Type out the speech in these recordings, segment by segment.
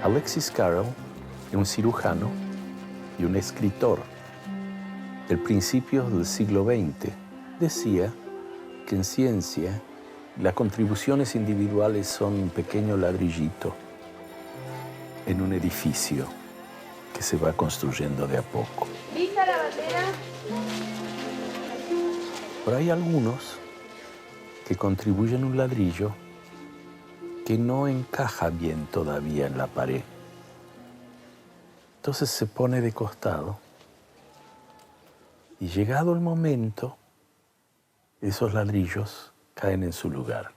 Alexis Carrel es un cirujano y un escritor del principio del siglo XX. Decía que en ciencia las contribuciones individuales son un pequeño ladrillito en un edificio que se va construyendo de a poco. ¿Lista la bandera? Pero hay algunos que contribuyen un ladrillo que no encaja bien todavía en la pared. Entonces se pone de costado y llegado el momento, esos ladrillos caen en su lugar.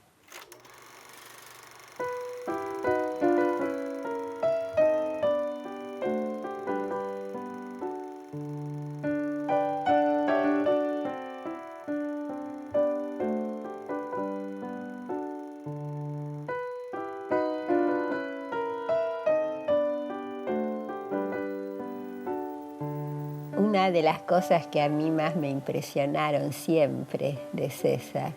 Una de las cosas que a mí más me impresionaron siempre de César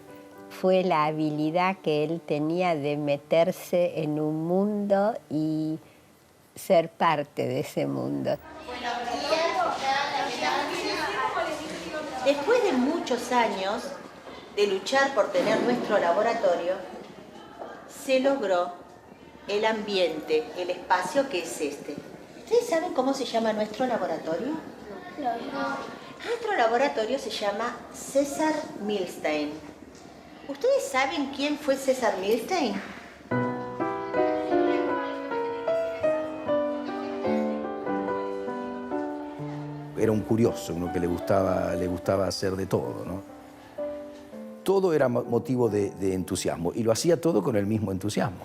fue la habilidad que él tenía de meterse en un mundo y ser parte de ese mundo. Después de muchos años de luchar por tener nuestro laboratorio, se logró el ambiente, el espacio que es este. ¿Ustedes saben cómo se llama nuestro laboratorio? Nuestro laboratorio se llama César Milstein. ¿Ustedes saben quién fue César Milstein? Era un curioso, uno que le gustaba hacer de todo, ¿no? Todo era motivo de entusiasmo y lo hacía todo con el mismo entusiasmo.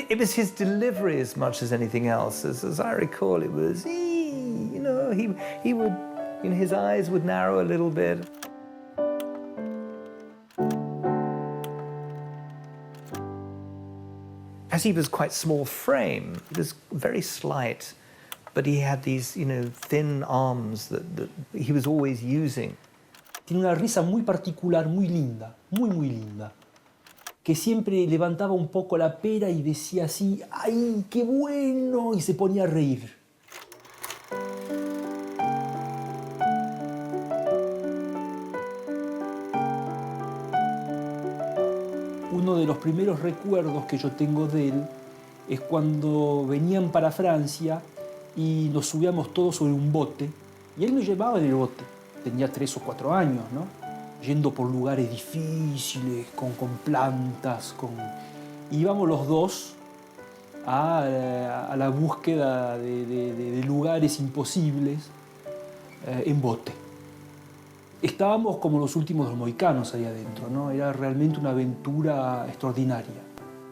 It was his delivery as much as anything else. As I recall, it was, he would, his eyes would narrow a little bit. As he was quite small frame, he was very slight, but he had these, thin arms that he was always using. Tiene una risa muy particular, muy linda, muy linda. Que siempre levantaba un poco la pera y decía así, ¡ay, qué bueno! Y se ponía a reír. Uno de los primeros recuerdos que yo tengo de él es cuando venían para Francia y nos subíamos todos sobre un bote y él me llevaba en el bote. Tenía 3 o 4 años, ¿no? Yendo por lugares difíciles, con plantas, íbamos los dos a la búsqueda de lugares imposibles en bote. Estábamos como los últimos de los mohicanos ahí adentro, ¿no? Era realmente una aventura extraordinaria.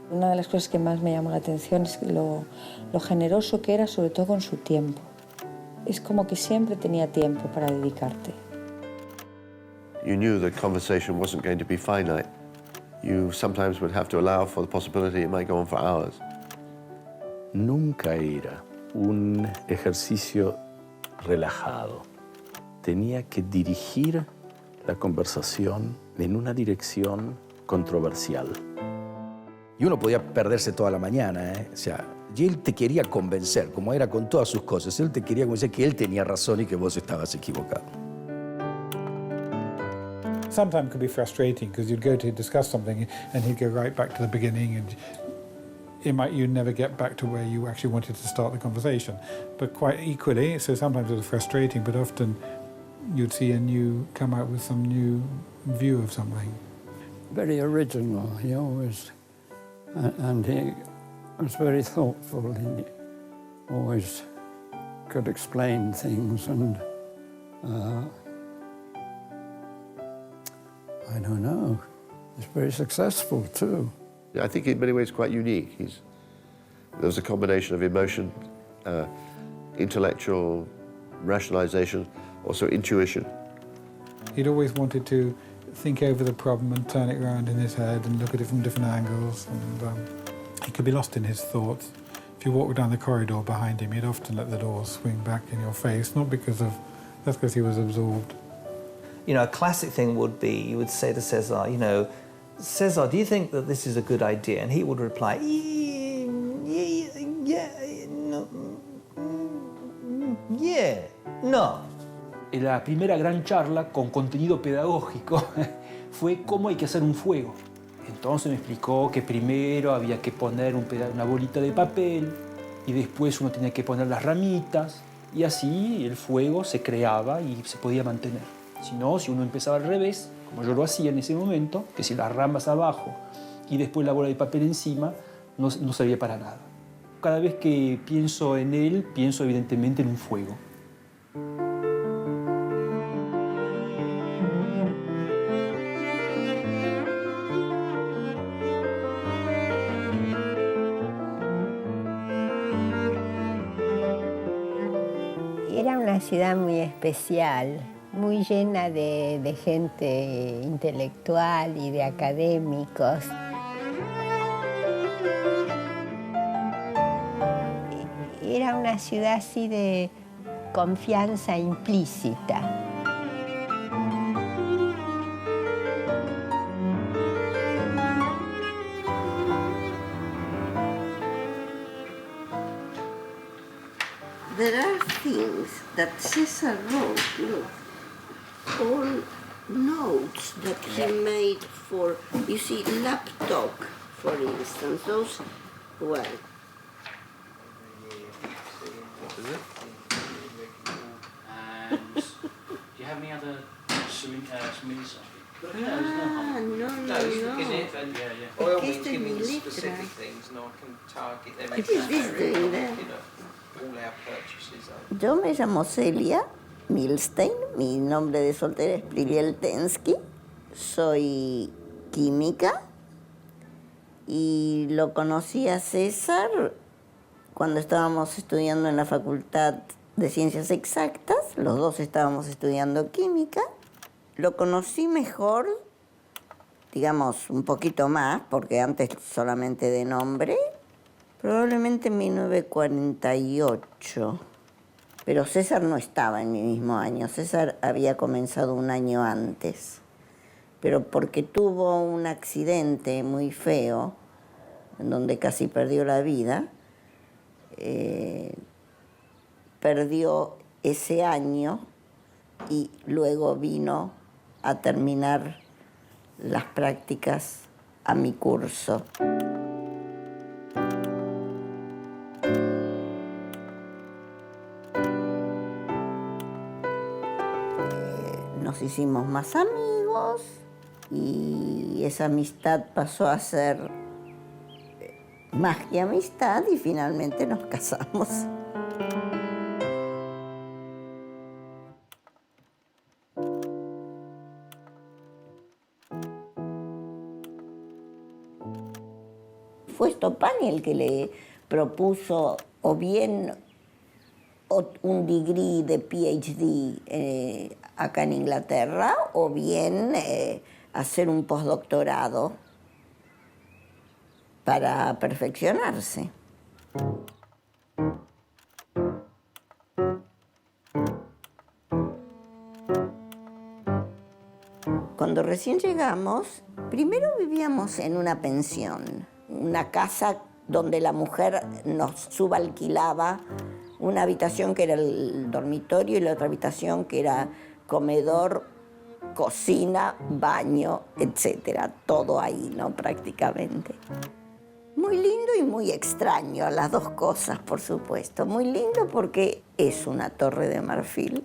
Una de las cosas que más me llamó la atención es lo generoso que era, sobre todo con su tiempo. Es como que siempre tenía tiempo para dedicarte. You knew the conversation wasn't going to be finite. You sometimes would have to allow for the possibility it might go on for hours. Nunca era un ejercicio relajado. Tenía que dirigir la conversación en una dirección controversial. Y uno podía perderse toda la mañana, ¿eh? O sea, y él te quería convencer, como era con todas sus cosas, él te quería convencer que él tenía razón y que vos estabas equivocado. Sometimes it could be frustrating because you'd go to discuss something and he'd go right back to the beginning and you'd never get back to where you actually wanted to start the conversation. But quite equally, so sometimes it was frustrating, but often you'd see come out with some new view of something. Very original, he always, and he was very thoughtful. He always could explain things and I don't know. He's very successful too. I think in many ways quite unique. There was a combination of emotion, intellectual rationalization, Also intuition. He'd always wanted to think over the problem and turn it around in his head and look at it from different angles. And he could be lost in his thoughts. If you walk down the corridor behind him, he'd often let the doors swing back in your face, not because of... That's because he was absorbed. You know, a classic thing would be, you would say to Cesar, you know, Cesar, do you think that this is a good idea? And he would reply, no. La primera gran charla con contenido pedagógico fue cómo hay que hacer un fuego. Entonces me explicó que primero había que poner una bolita de papel y después uno tenía que poner las ramitas y así el fuego se creaba y se podía mantener. Si no, si uno empezaba al revés, como yo lo hacía en ese momento, que si las ramas abajo y después la bola de papel encima, no servía para nada. Cada vez que pienso en él, pienso evidentemente en un fuego. Era una ciudad muy especial, muy llena de gente intelectual y de académicos. Era una ciudad así de confianza implícita. There are things that Cesar wrote, look, all notes that he made for, you see, laptop, for instance, those, well. What is it? And do you have any other souvenirs? Ah, no. Oil means give me specific things and I can target them. What is this doing there? All our purchases are. Yo me llamo Celia Milstein, mi nombre de soltera es Priliel Tensky, soy química y lo conocí a César cuando estábamos estudiando en la Facultad de Ciencias Exactas, los dos estábamos estudiando química. Lo conocí mejor, digamos, un poquito más, porque antes solamente de nombre, probablemente en 1948. Pero César no estaba en mi mismo año, César había comenzado un año antes. Pero porque tuvo un accidente muy feo, en donde casi perdió la vida, perdió ese año y luego vino a terminar las prácticas a mi curso. Nos hicimos más amigos y esa amistad pasó a ser más que amistad y finalmente nos casamos. Fue Stoppani el que le propuso o bien un degree de PhD acá en Inglaterra o bien hacer un postdoctorado para perfeccionarse. Cuando recién llegamos, primero vivíamos en una pensión, una casa donde la mujer nos subalquilaba una habitación que era el dormitorio y la otra habitación que era comedor, cocina, baño, etcétera, todo ahí, ¿no? Prácticamente. Muy lindo y muy extraño, las dos cosas, por supuesto. Muy lindo porque es una torre de marfil.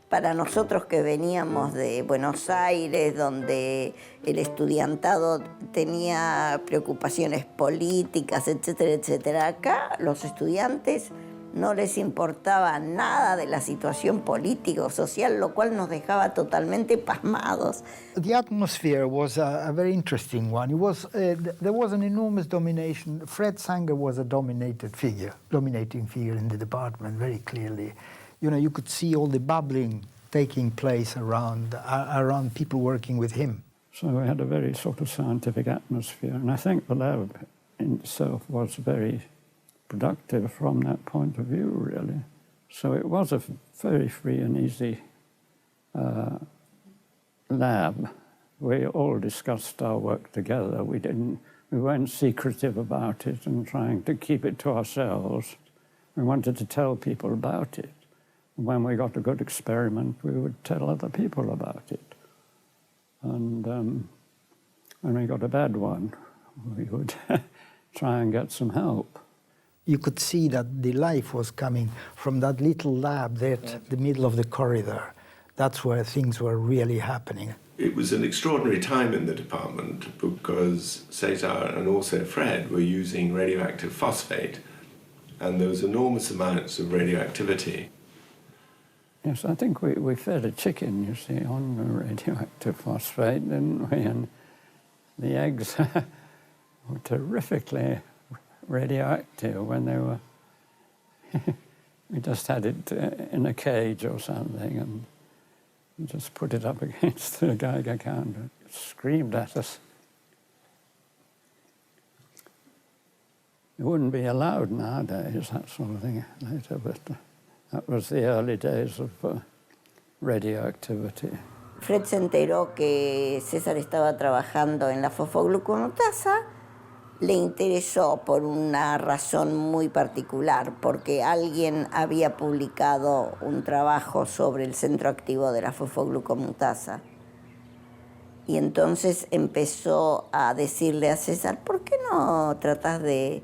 Para nosotros que veníamos de Buenos Aires, donde el estudiantado tenía preocupaciones políticas, etcétera, etcétera, acá los estudiantes no les importaba nada de la situación política o social, lo cual nos dejaba totalmente pasmados. The atmosphere was a very interesting one. It was, there was an enormous domination. Fred Sanger was a dominating figure in the department, very clearly. you know, you could see all the bubbling taking place around people working with him. So we had a very sort of scientific atmosphere, and I think the lab in itself was very productive from that point of view, really. So it was a very free and easy lab. We all discussed our work together. We weren't secretive about it and trying to keep it to ourselves. We wanted to tell people about it. When we got a good experiment, we would tell other people about it. And when we got a bad one, we would try and get some help. You could see that the life was coming from that little lab there at the middle of the corridor. That's where things were really happening. It was an extraordinary time in the department because César and also Fred were using radioactive phosphate, and there was enormous amounts of radioactivity. Yes, I think we fed a chicken, you see, on the radioactive phosphate, didn't we? And the eggs were terrifically radioactive when they were... we just had it in a cage or something and just put it up against the Geiger counter. It screamed at us. It wouldn't be allowed nowadays, that sort of thing, later, but that was the early days of radioactivity. Fred se enteró que César estaba trabajando en la fosfogluconatasa, le interesó por una razón muy particular, porque alguien había publicado un trabajo sobre el centro activo de la fosfoglucomutasa. Y entonces empezó a decirle a César, ¿por qué no tratas de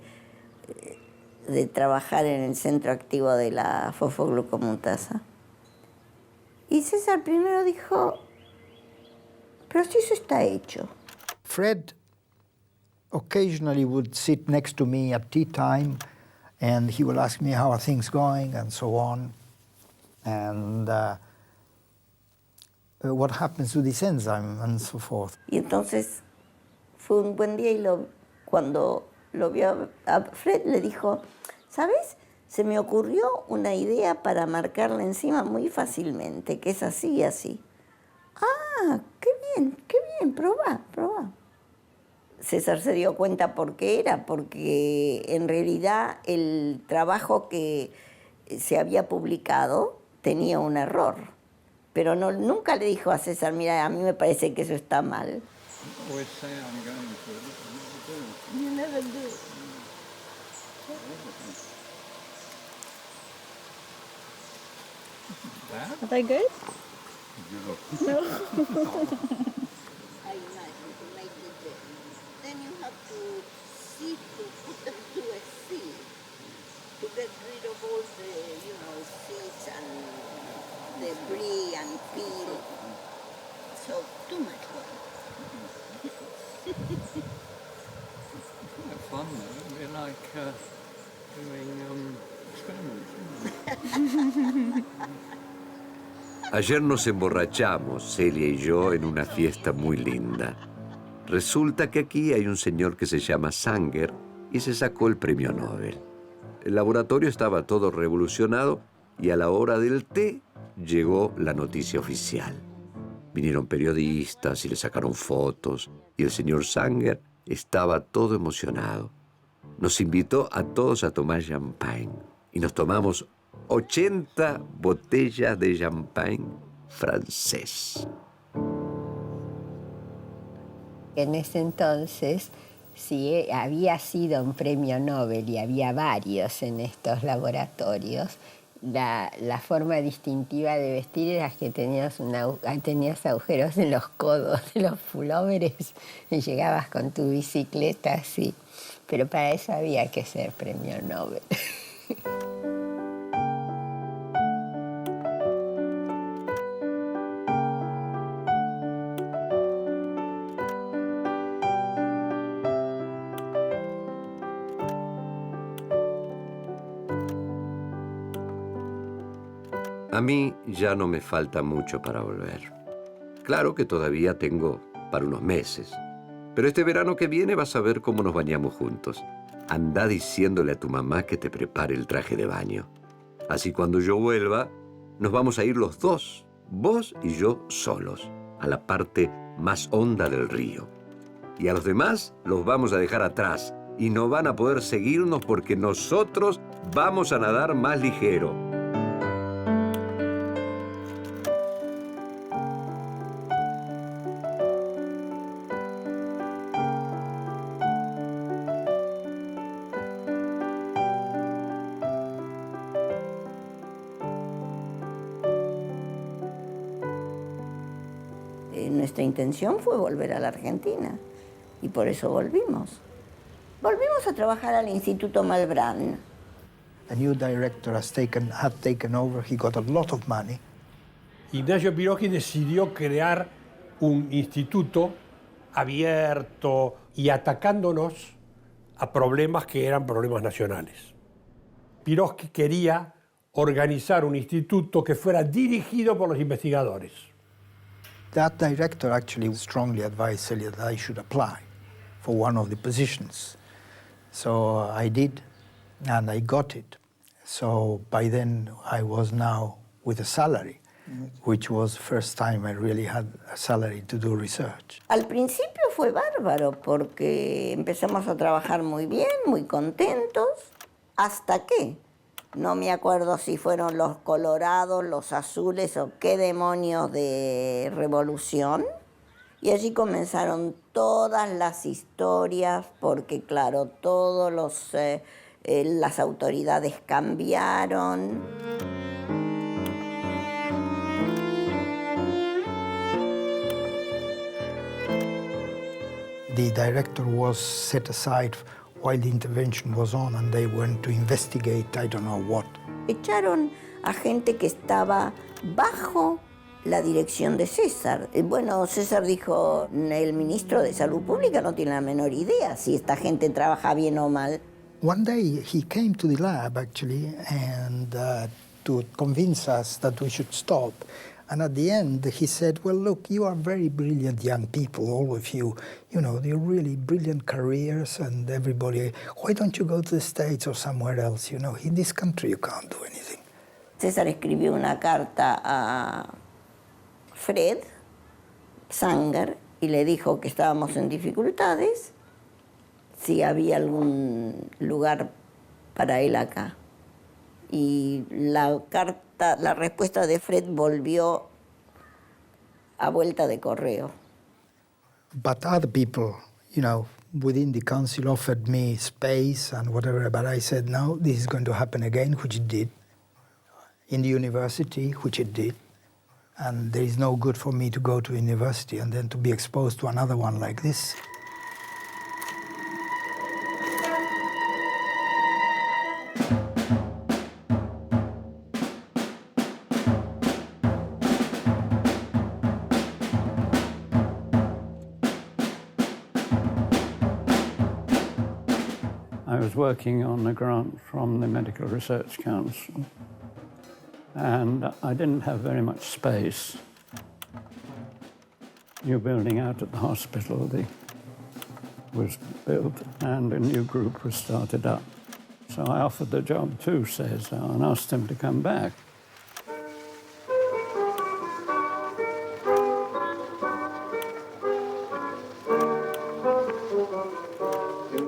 trabajar en el centro activo de la fosfoglucomutasa? Y César primero dijo, pero si eso está hecho. Fred occasionally would sit next to me at tea time and he would ask me how are things going and so on. And what happens to this enzyme and so forth. Y entonces fue un buen día y cuando lo vio a Fred le dijo, ¿sabes? Se me ocurrió una idea para marcar la enzima muy fácilmente, que es así y así. Ah, qué bien, probá. César se dio cuenta por qué era, porque en realidad el trabajo que se había publicado tenía un error. Pero nunca le dijo a César, mira, a mí me parece que eso está mal. You never do. Are they good? No. Then you have to sieve to put them to a sieve to get rid of all the, seeds and debris and peel. So too much work. Fun, though. It'd be like doing experiments. Ayer nos emborrachamos, Celia y yo, en una fiesta muy linda. Resulta que aquí hay un señor que se llama Sanger y se sacó el premio Nobel. El laboratorio estaba todo revolucionado y a la hora del té llegó la noticia oficial. Vinieron periodistas y le sacaron fotos y el señor Sanger estaba todo emocionado. Nos invitó a todos a tomar champagne y nos tomamos 80 botellas de champagne francés. En ese entonces, si había sido un premio Nobel y había varios en estos laboratorios, la forma distintiva de vestir era que tenías agujeros en los codos de los pulóveres y llegabas con tu bicicleta así. Pero para eso había que ser premio Nobel. A mí ya no me falta mucho para volver. Claro que todavía tengo para unos meses. Pero este verano que viene vas a ver cómo nos bañamos juntos. Anda diciéndole a tu mamá que te prepare el traje de baño. Así cuando yo vuelva, nos vamos a ir los dos, vos y yo solos, a la parte más honda del río. Y a los demás los vamos a dejar atrás y no van a poder seguirnos porque nosotros vamos a nadar más ligero. Nuestra intención fue volver a la Argentina y por eso volvimos. Volvimos a trabajar al Instituto Malbrán. The new director had taken over. He got a lot of money. Ignacio Piroski decidió crear un instituto abierto y atacándonos a problemas que eran problemas nacionales. Piroski quería organizar un instituto que fuera dirigido por los investigadores. That director actually strongly advised Celia that I should apply for one of the positions. So I did, and I got it. So by then I was now with a salary, which was the first time I really had a salary to do research. Al principio fue bárbaro porque empezamos a trabajar muy bien, muy contentos, hasta que no me acuerdo si fueron los colorados, los azules o qué demonios de revolución. Y allí comenzaron todas las historias porque, claro, todos las autoridades cambiaron. The director was set aside while the intervention was on, and they went to investigate I don't know what. Echaron a gente que estaba bajo la dirección de César. Bueno, César dijo, el ministro de Salud Pública no tiene la menor idea si esta gente trabaja bien o mal. One day he came to the lab actually and to convince us that we should stop. And at the end, he said, well, look, you are very brilliant young people, all of you. You know, they're really brilliant careers and everybody. Why don't you go to the States or somewhere else? You know, in this country you can't do anything. César escribió una carta a Fred Sanger y le dijo que estábamos en dificultades, si había algún lugar para él acá. Y la respuesta de Fred volvió a vuelta de correo. But other people, you know, within the council offered me space and whatever, but I said, no, this is going to happen again, which it did. In the university, which it did. And there is no good for me to go to university and then to be exposed to another one like this. I was working on a grant from the Medical Research Council, and I didn't have very much space. New building out at the hospital was built, and a new group was started up. So I offered the job to Cesar and asked him to come back.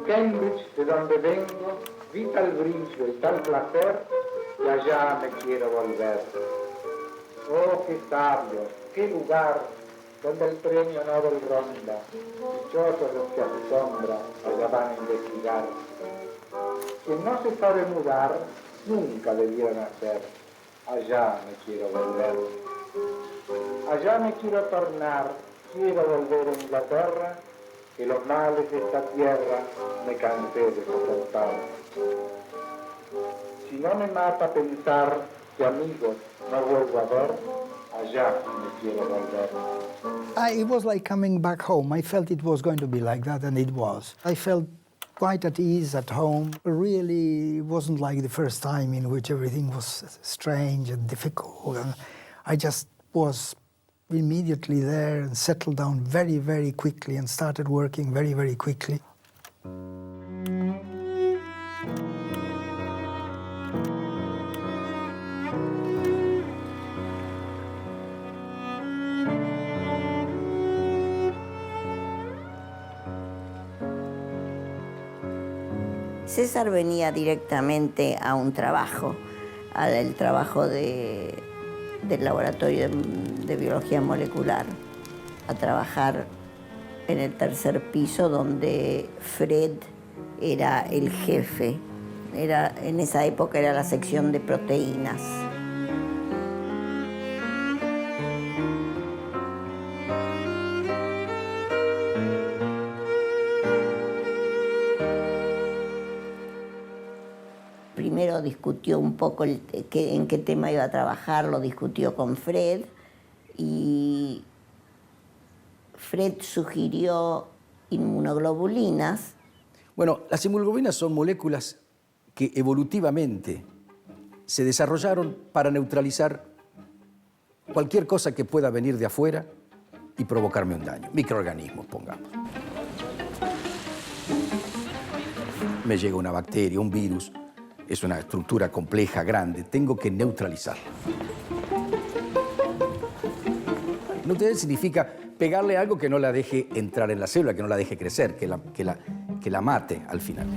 Cambridge, de donde vengo, vi tal brillo y tal placer que allá me quiero volver. Oh, qué sabio, qué lugar donde el premio Nobel ronda, dichosos los que a su sombra allá van a investigar. Quien no se sabe mudar, nunca debió nacer. Allá me quiero volver. Allá me quiero tornar, quiero volver a Inglaterra, que los males de esta tierra me cansé de soportar. Si no me mata pensar que amigos no vuelvo a ver, allá me quiero volver. It was like coming back home. I felt it was going to be like that, and it was. I felt quite at ease at home. Really, it wasn't like the first time in which everything was strange and difficult. And I just was immediately there and settled down very, very quickly and started working very, very quickly. César venía directamente a un trabajo, al trabajo del laboratorio de biología molecular, a trabajar en el tercer piso donde Fred era el jefe. En esa época era la sección de proteínas. Primero discutió un poco en qué tema iba a trabajar, lo discutió con Fred y Fred sugirió inmunoglobulinas. Bueno, las inmunoglobulinas son moléculas que evolutivamente se desarrollaron para neutralizar cualquier cosa que pueda venir de afuera y provocarme un daño. Microorganismos, pongamos. Me llega una bacteria, un virus, es una estructura compleja, grande, tengo que neutralizarla. Neutralizar significa pegarle algo que no la deje entrar en la célula, que no la deje crecer, que la mate al final.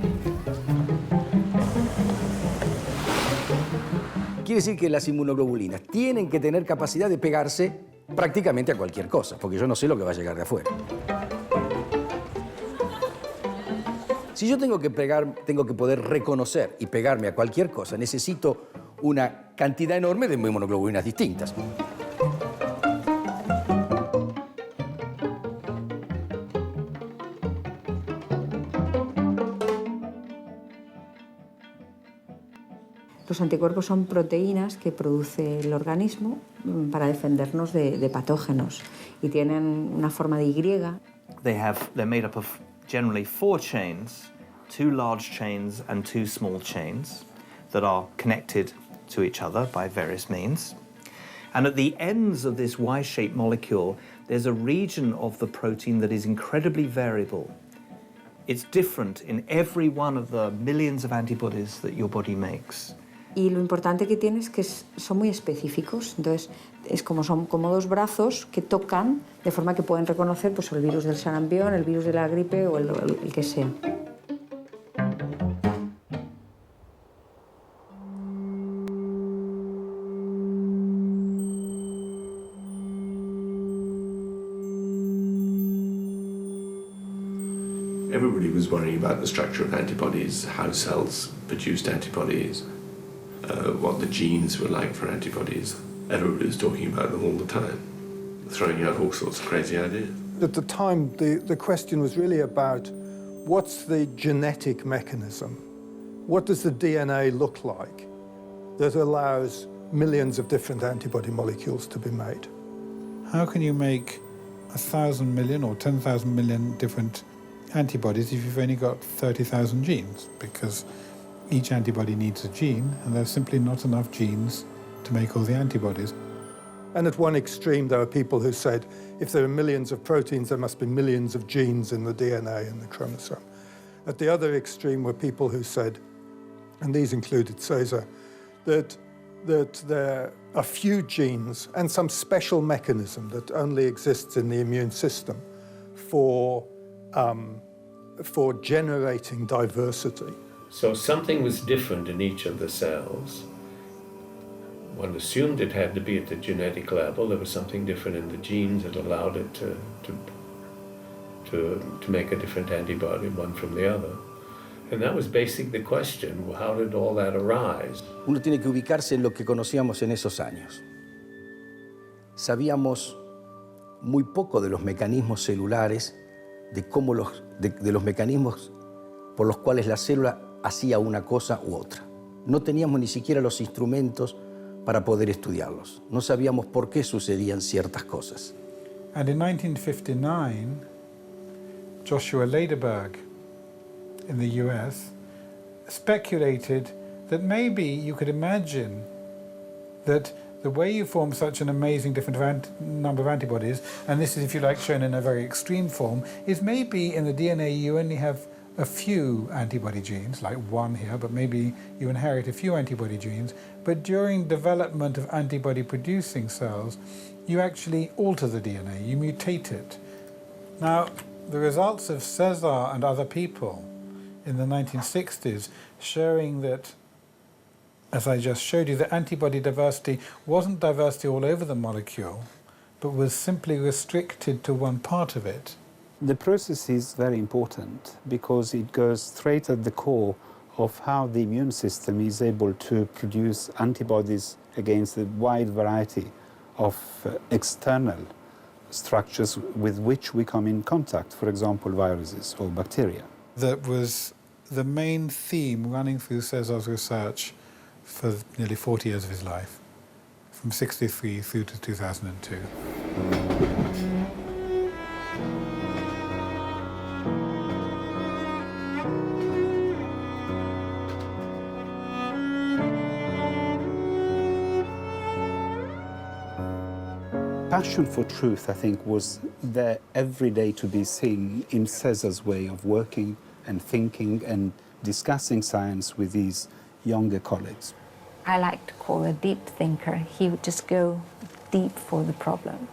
Quiere decir que las inmunoglobulinas tienen que tener capacidad de pegarse prácticamente a cualquier cosa, porque yo no sé lo que va a llegar de afuera. Si yo tengo que poder reconocer y pegarme a cualquier cosa, necesito una cantidad enorme de inmunoglobulinas distintas. Los anticuerpos son proteínas que produce el organismo para defendernos de patógenos y tienen una forma de Y. They're made up of generally 4 chains, 2 large chains and 2 small chains that are connected to each other by various means. And at the ends of this Y-shaped molecule, there's a region of the protein that is incredibly variable. It's different in every one of the millions of antibodies that your body makes. Y lo importante que tiene es que son muy específicos, entonces son como 2 brazos que tocan de forma que pueden reconocer pues, el virus del sarampión, el virus de la gripe o el que sea. Everybody was worrying about the structure of antibodies, how cells produced antibodies, what the genes were like for antibodies. Everybody was talking about them all the time, throwing out all sorts of crazy ideas. At the time, the question was really about what's the genetic mechanism? What does the DNA look like that allows millions of different antibody molecules to be made? How can you make 1,000 million or 10,000 million different antibodies if you've only got 30,000 genes? Because each antibody needs a gene, and there's simply not enough genes to make all the antibodies. And at one extreme, there are people who said, if there are millions of proteins, there must be millions of genes in the DNA and the chromosome. At the other extreme were people who said, and these included César, that there are few genes and some special mechanism that only exists in the immune system for generating diversity. So something was different in each of the cells. One assumed it had to be at the genetic level. There was something different in the genes that allowed it to make a different antibody, one from the other. And that was basically the question, how did all that arise? Uno tiene que ubicarse en lo que conocíamos en esos años. Sabíamos muy poco de los mecanismos celulares, de los mecanismos por los cuales la célula hacía una cosa u otra. No teníamos ni siquiera los instrumentos para poder estudiarlos. No sabíamos por qué sucedían ciertas cosas. And in 1959, Joshua Lederberg in the US speculated that maybe you could imagine that the way you form such an amazing different number of antibodies, and this is, if you like, shown in a very extreme form, is maybe in the DNA you only have a few antibody genes, like one here, but maybe you inherit a few antibody genes, but during development of antibody-producing cells, you actually alter the DNA, you mutate it. Now, the results of César and other people in the 1960s showing that, as I just showed you, that antibody diversity wasn't diversity all over the molecule, but was simply restricted to one part of it. The process is very important because it goes straight at the core of how the immune system is able to produce antibodies against a wide variety of external structures with which we come in contact, for example, viruses or bacteria. That was the main theme running through César's research for nearly 40 years of his life, from 1963 through to 2002. Passion for truth, I think, was there every day to be seen in César's way of working and thinking and discussing science with his younger colleagues. I like to call a deep thinker. He would just go deep for the problem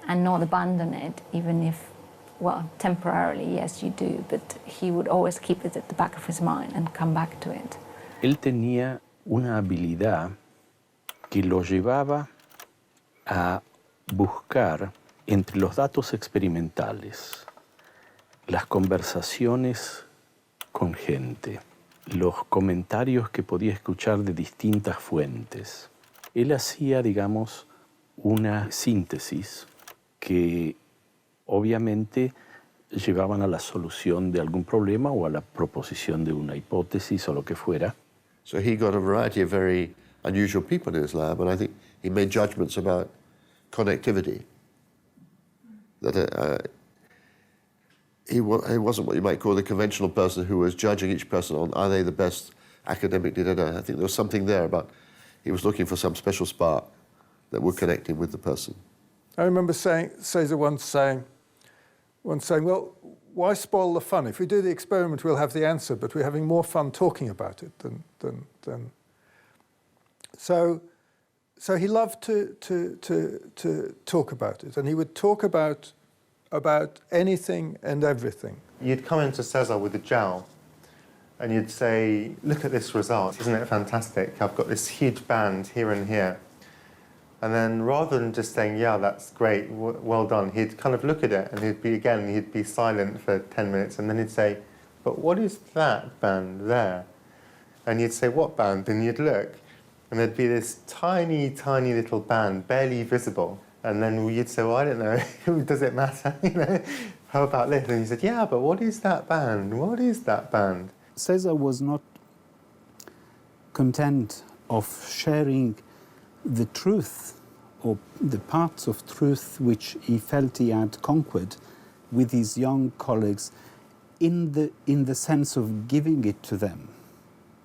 and not abandon it, even if, well, temporarily, yes, you do, but he would always keep it at the back of his mind and come back to it. Él tenía una habilidad que lo llevaba a buscar entre los datos experimentales, las conversaciones con gente, los comentarios que podía escuchar de distintas fuentes. Él hacía, digamos, una síntesis que obviamente llevaban a la solución de algún problema o a la proposición de una hipótesis o lo que fuera. So he got a variety of very unusual people in his lab, and I think he made judgments about connectivity. That he wasn't what you might call the conventional person who was judging each person on are they the best academically. I think there was something there about he was looking for some special spark that would connect him with the person. I remember César once saying, well, why spoil the fun? If we do the experiment, we'll have the answer, but we're having more fun talking about it than. So he loved to talk about it, and he would talk about anything and everything. You'd come into César with a gel, and you'd say, look at this result, isn't it fantastic? I've got this huge band here and here. And then rather than just saying, yeah, that's great, well done, he'd kind of look at it and he'd be silent for 10 minutes, and then he'd say, but what is that band there? And you'd say, what band? And you'd look, and there'd be this tiny, tiny little band, barely visible. And then you'd say, well, I don't know, does it matter? You know, how about this? And he said, yeah, but what is that band? What is that band? César was not content of sharing the truth or the parts of truth which he felt he had conquered with his young colleagues in the sense of giving it to them,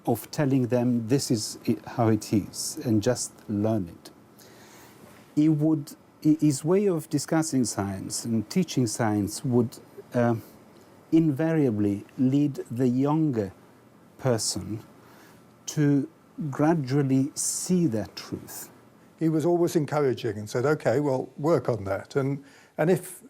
of telling them this is how it is and just learn it. His way of discussing science and teaching science would invariably lead the younger person to gradually see that truth. He was always encouraging and said, okay, well, work on that. And if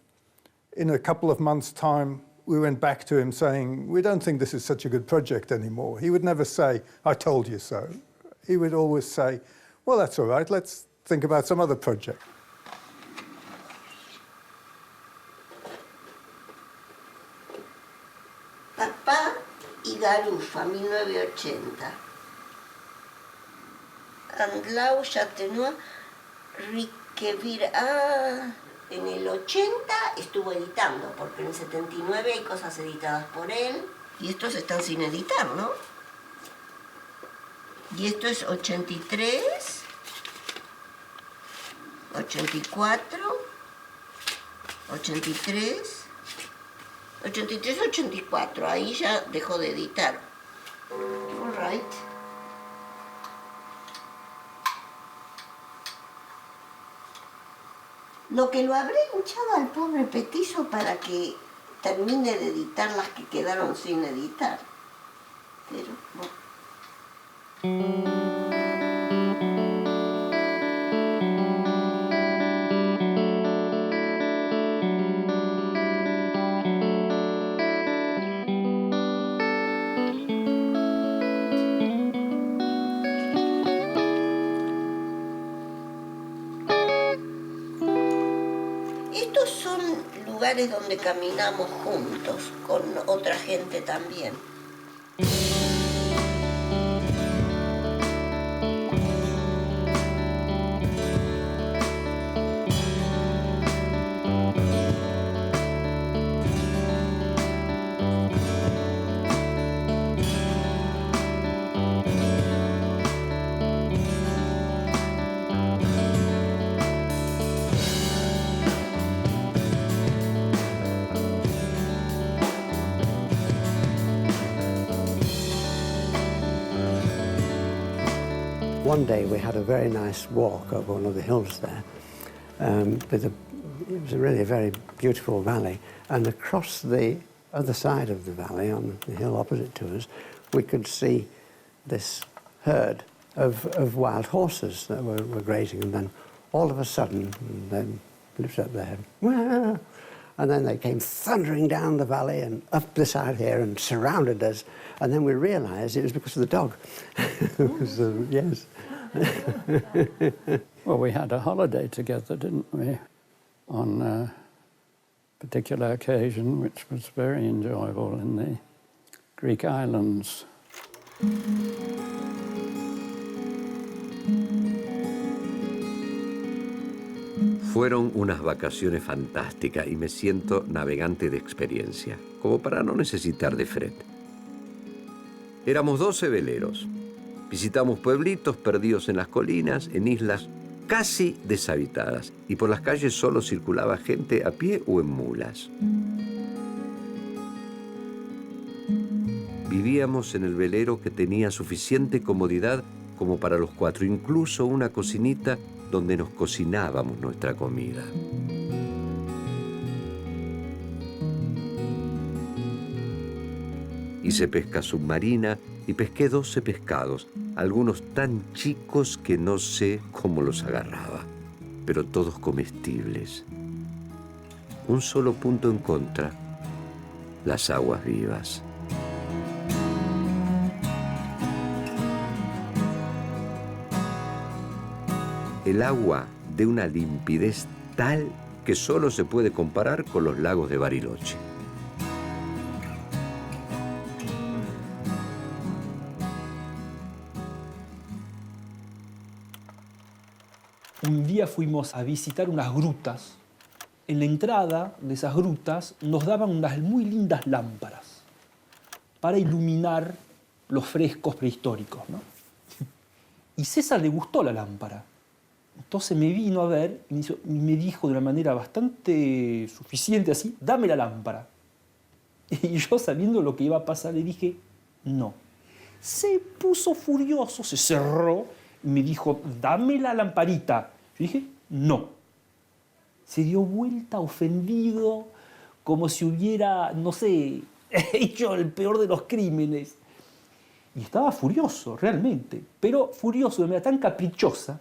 in a couple of months' time we went back to him saying, we don't think this is such a good project anymore, he would never say, I told you so. He would always say, well, that's all right, let's think about some other project. Papá y Garufa, 1980. Andlau Chatenua, Riquevir. En el 80 estuvo editando, porque en el 79 hay cosas editadas por él, y estos están sin editar, ¿no? Y esto es 83, 84, 83, 83, 84, ahí ya dejó de editar. All right. Lo que lo habré hinchado al pobre petizo para que termine de editar las que quedaron sin editar. Pero bueno. estos son lugares donde caminamos juntos, con otra gente también. One day we had a very nice walk over one of the hills there. It was really a very beautiful valley, and across the other side of the valley, on the hill opposite to us, we could see this herd of wild horses that were grazing, and then all of a sudden, they lifted up their head, "Wah!" And then they came thundering down the valley and up the side here and surrounded us, and then we realized it was because of the dog. So, yes. Well, we had a holiday together, didn't we, on a particular occasion, which was very enjoyable in the Greek islands. Fueron unas vacaciones fantásticas y me siento navegante de experiencia, como para no necesitar de Fred. Éramos 12 veleros. Visitamos pueblitos perdidos en las colinas, en islas casi deshabitadas, y por las calles solo circulaba gente a pie o en mulas. Vivíamos en el velero que tenía suficiente comodidad como para los 4, incluso una cocinita donde nos cocinábamos nuestra comida. Hice pesca submarina y pesqué 12 pescados, algunos tan chicos que no sé cómo los agarraba, pero todos comestibles. Un solo punto en contra: las aguas vivas. El agua de una limpidez tal que solo se puede comparar con los lagos de Bariloche. Un día fuimos a visitar unas grutas. En la entrada de esas grutas nos daban unas muy lindas lámparas para iluminar los frescos prehistóricos, ¿no? Y César le gustó la lámpara. Entonces me vino a ver y me dijo de una manera bastante suficiente así: dame la lámpara. Y yo, sabiendo lo que iba a pasar, le dije no. Se puso furioso, se cerró y me dijo: dame la lamparita. Yo dije no. Se dio vuelta ofendido, como si hubiera, no sé, hecho el peor de los crímenes. Y estaba furioso, realmente, pero furioso de manera tan caprichosa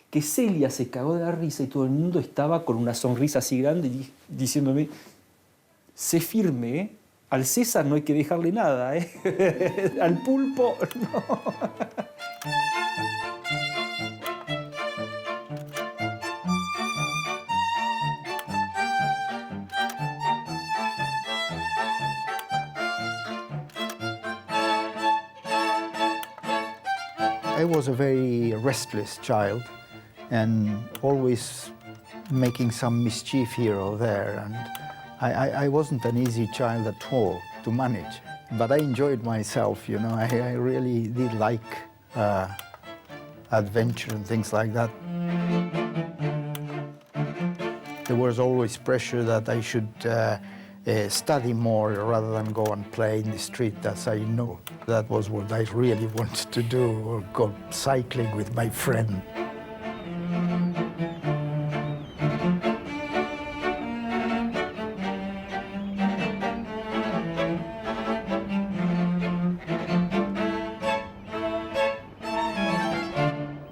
que Celia se cagó de la risa y todo el mundo estaba con una sonrisa así grande diciéndome: sé firme, ¿eh? Al César no hay que dejarle nada, ¿eh? Al pulpo, no. I was a very restless child and always making some mischief here or there, and I wasn't an easy child at all to manage, but I enjoyed myself, you know. I really did like adventure and things like that. There was always pressure that I should study more rather than go and play in the street, as I know. That was what I really wanted to do, or go cycling with my friend.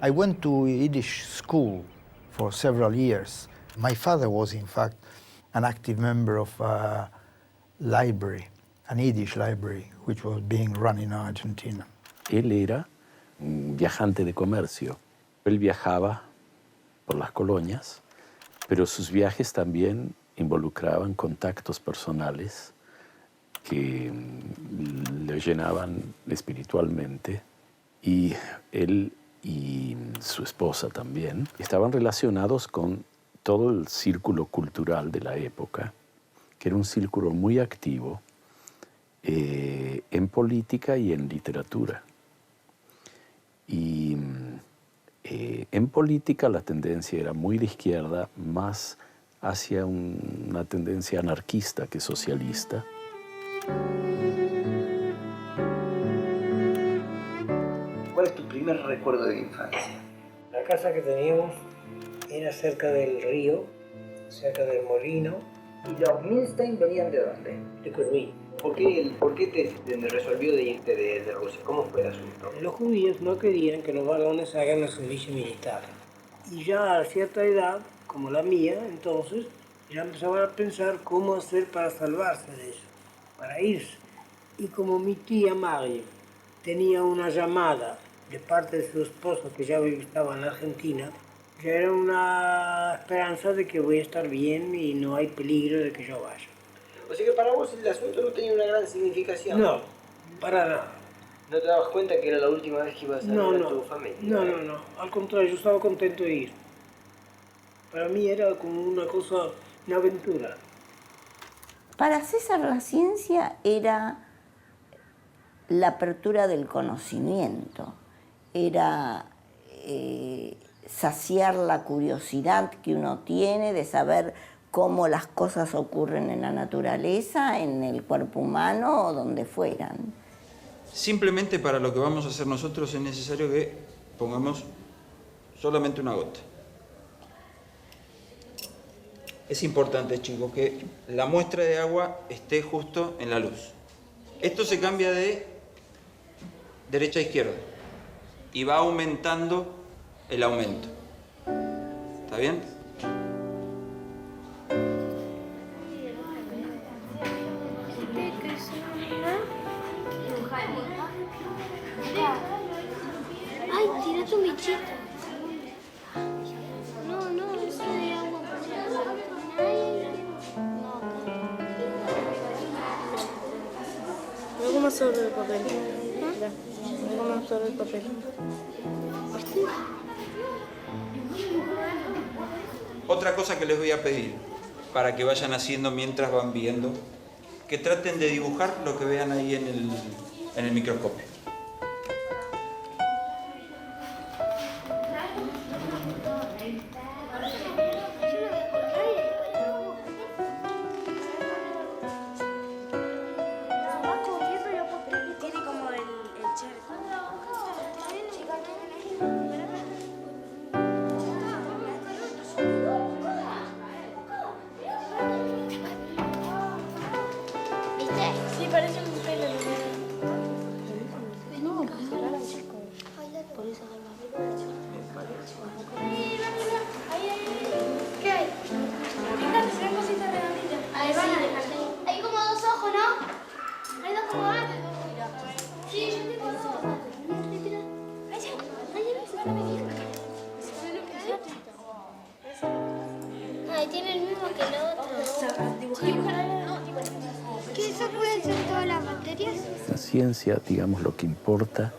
I went to Yiddish school for several years. My father was, in fact, an active member of a library, an Yiddish library, which was being run in Argentina. Él era un viajante de comercio. Él viajaba por las colonias Pero sus viajes también involucraban contactos personales que le llenaban espiritualmente, y él y su esposa también estaban relacionados con todo el círculo cultural de la época, que era un círculo muy activo en política y en literatura. Y en política la tendencia era muy de izquierda, más hacia una tendencia anarquista que socialista. ¿Cuál es tu primer recuerdo de infancia? La casa que teníamos era cerca del río, cerca del molino. ¿Y los Milstein venían de dónde? De Corbí. ¿Por qué te resolvió de irte de Rusia? ¿Cómo fue el asunto? Los judíos no querían que los varones hagan el servicio militar. Y ya a cierta edad, como la mía, entonces, ya empezaban a pensar cómo hacer para salvarse de eso, para irse. Y como mi tía Mario tenía una llamada de parte de su esposo que ya estaba en la Argentina, ya era una esperanza de que voy a estar bien y no hay peligro de que yo vaya. O sea que para vos el asunto no tenía una gran significación. No, para nada. ¿No te dabas cuenta que era la última vez que ibas a ver a tu familia? No. Al contrario, yo estaba contento de ir. Para mí era como una cosa, una aventura. Para César la ciencia era la apertura del conocimiento, era saciar la curiosidad que uno tiene de saber cómo las cosas ocurren en la naturaleza, en el cuerpo humano o donde fueran. Simplemente para lo que vamos a hacer nosotros es necesario que pongamos solamente una gota. Es importante, chicos, que la muestra de agua esté justo en la luz. Esto se cambia de derecha a izquierda y va aumentando el aumento. ¿Está bien? Ay, tira tu bichito. No, eso de agua. No comas sobre el papel. No comas sobre el papel. Otra cosa que les voy a pedir, para que vayan haciendo mientras van viendo, que traten de dibujar lo que vean ahí en el microscopio. Tiene como el charco. ¿Viste? Sí, parece un pelo. No, por eso ¿qué hay? Fíjate, se ven cositas redonditas. Ahí van a dejarte. Hay como dos ojos, ¿no? Hay dos como gatos. Sí, yo tengo dos ojos. Ay, tiene el mismo que el otro. ¿Qué eso pueden ser todas las materias? La ciencia, digamos, lo que importa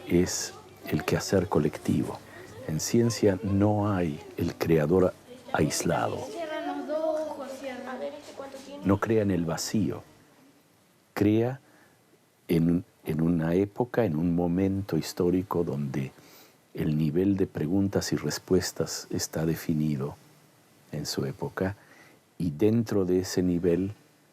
es el quehacer colectivo. En ciencia no hay el creador aislado. Cierran los dos ojos, cierran. A ver, ¿cuánto tiene? No crea en el vacío. Crea en una época, en un momento histórico donde el nivel de preguntas y respuestas está definido en su época, y dentro de ese nivel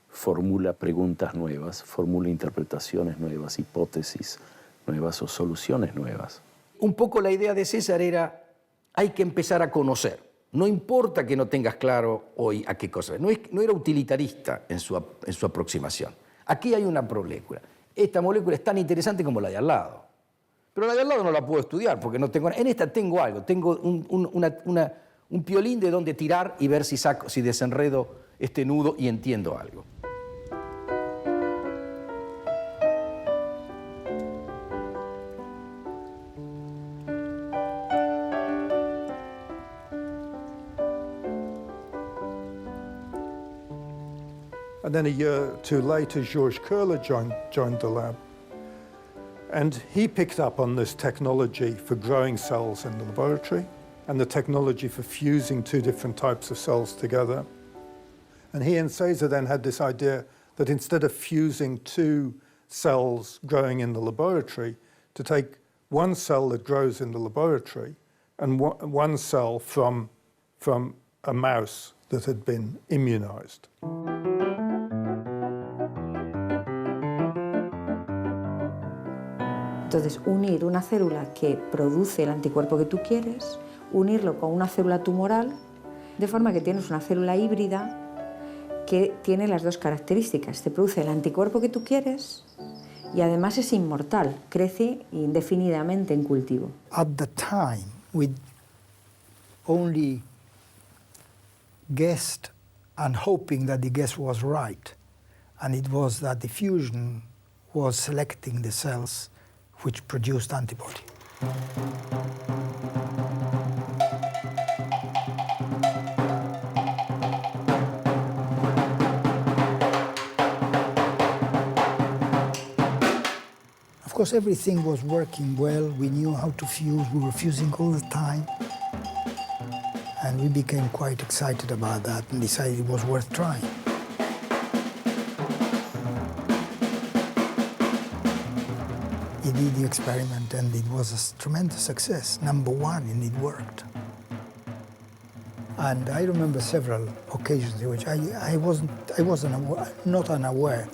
formula preguntas nuevas, formula interpretaciones nuevas, hipótesis nuevas o soluciones nuevas. Un poco la idea de César era, hay que empezar a conocer. No importa que no tengas claro hoy a qué cosa. No era utilitarista en su aproximación. Aquí hay una molécula. Esta molécula es tan interesante como la de al lado. Pero la de al lado no la puedo estudiar porque no tengo... En esta tengo algo, tengo un piolín de donde tirar y ver si desenredo este nudo y entiendo algo. And then a year or two later, Georges Köhler joined the lab. And he picked up on this technology for growing cells in the laboratory and the technology for fusing two different types of cells together. And he and César then had this idea that instead of fusing two cells growing in the laboratory, to take one cell that grows in the laboratory and one cell from a mouse that had been immunized. Entonces, unir una célula que produce el anticuerpo que tú quieres, unirlo con una célula tumoral, de forma que tienes una célula híbrida que tiene las dos características. Te produce el anticuerpo que tú quieres y además es inmortal, crece indefinidamente en cultivo. At the time, we only guessed and hoping that the guess was right. And it was that the fusion was selecting the cells which produced antibody. Of course, everything was working well. We knew how to fuse. We were fusing all the time. And we became quite excited about that and decided it was worth trying. He did the experiment and it was a tremendous success, #1, and it worked. And I remember several occasions in which I wasn't not unaware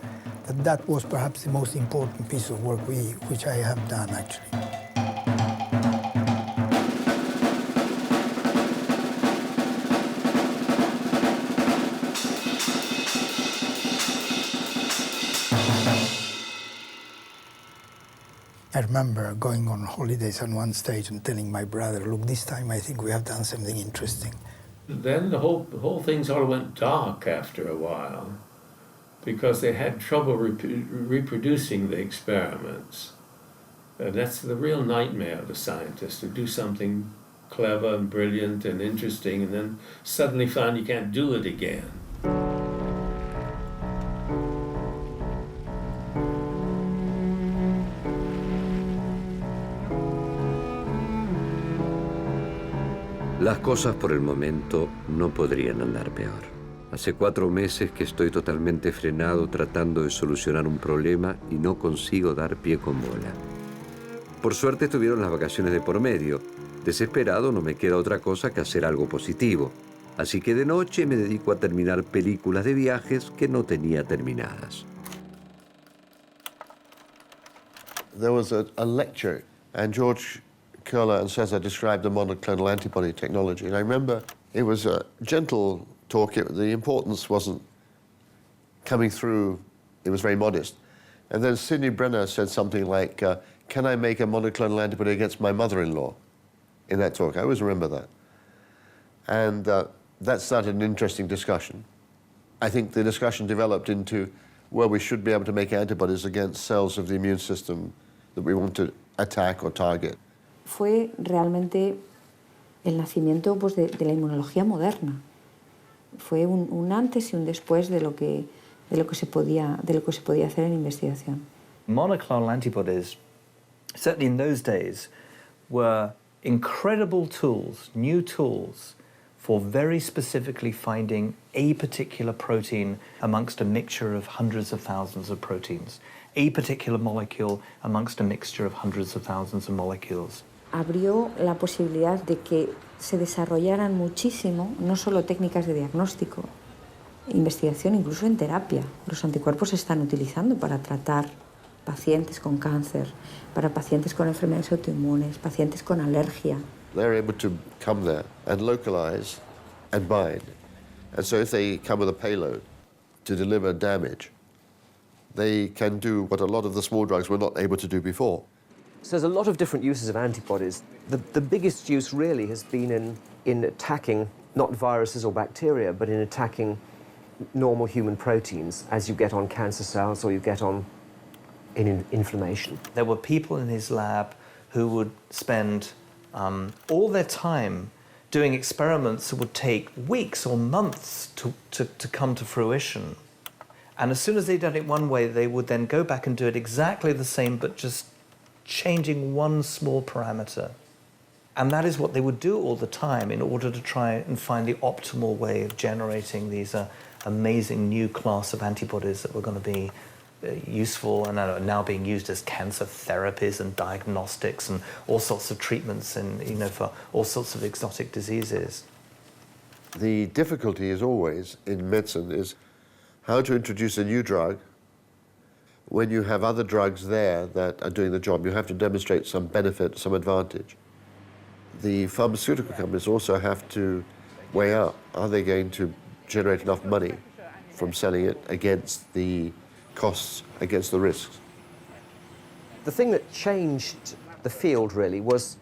that that was perhaps the most important piece of work which I have done, actually. I remember going on holidays on one stage and telling my brother, look, this time I think we have done something interesting. Then the whole thing sort of went dark after a while because they had trouble reproducing the experiments. And that's the real nightmare of the scientist, to do something clever and brilliant and interesting and then suddenly find you can't do it again. Las cosas por el momento no podrían andar peor. Hace 4 meses que estoy totalmente frenado tratando de solucionar un problema y no consigo dar pie con bola. Por suerte estuvieron las vacaciones de por medio. Desesperado no me queda otra cosa que hacer algo positivo. Así que de noche me dedico a terminar películas de viajes que no tenía terminadas. There was a lecture and George Köhler and César described the monoclonal antibody technology. And I remember it was a gentle talk. The importance wasn't coming through. It was very modest. And then Sidney Brenner said something like, can I make a monoclonal antibody against my mother-in-law? In that talk. I always remember that. And that started an interesting discussion. I think the discussion developed into, well, we should be able to make antibodies against cells of the immune system that we want to attack or target. Fue realmente el nacimiento pues, de la inmunología moderna. Fue un antes y un después de lo que se podía hacer en investigación. Monoclonal antibodies, certainly in those days, were incredible tools, new tools, for very specifically finding a particular protein amongst a mixture of hundreds of thousands of proteins, a particular molecule amongst a mixture of hundreds of thousands of molecules. Abrió la posibilidad de que se desarrollaran muchísimo, no solo técnicas de diagnóstico, investigación incluso en terapia. Los anticuerpos se están utilizando para tratar pacientes con cáncer, para pacientes con enfermedades autoinmunes, pacientes con alergia. They're able to come there and localize and bind. And so if they come with a payload to deliver damage, they can do what a lot of the small drugs were not able to do before. So there's a lot of different uses of antibodies. The biggest use really has been in attacking not viruses or bacteria, but in attacking normal human proteins as you get on cancer cells or you get on in inflammation. There were people in his lab who would spend all their time doing experiments that would take weeks or months to come to fruition. And as soon as they'd done it one way, they would then go back and do it exactly the same, but just changing one small parameter. And that is what they would do all the time in order to try and find the optimal way of generating these amazing new class of antibodies that were going to be useful and are now being used as cancer therapies and diagnostics and all sorts of treatments for all sorts of exotic diseases. The difficulty is always in medicine is how to introduce a new drug when you have other drugs there that are doing the job. You have to demonstrate some benefit, some advantage. The pharmaceutical companies also have to weigh up, are they going to generate enough money from selling it against the costs, against the risks? The thing that changed the field really was,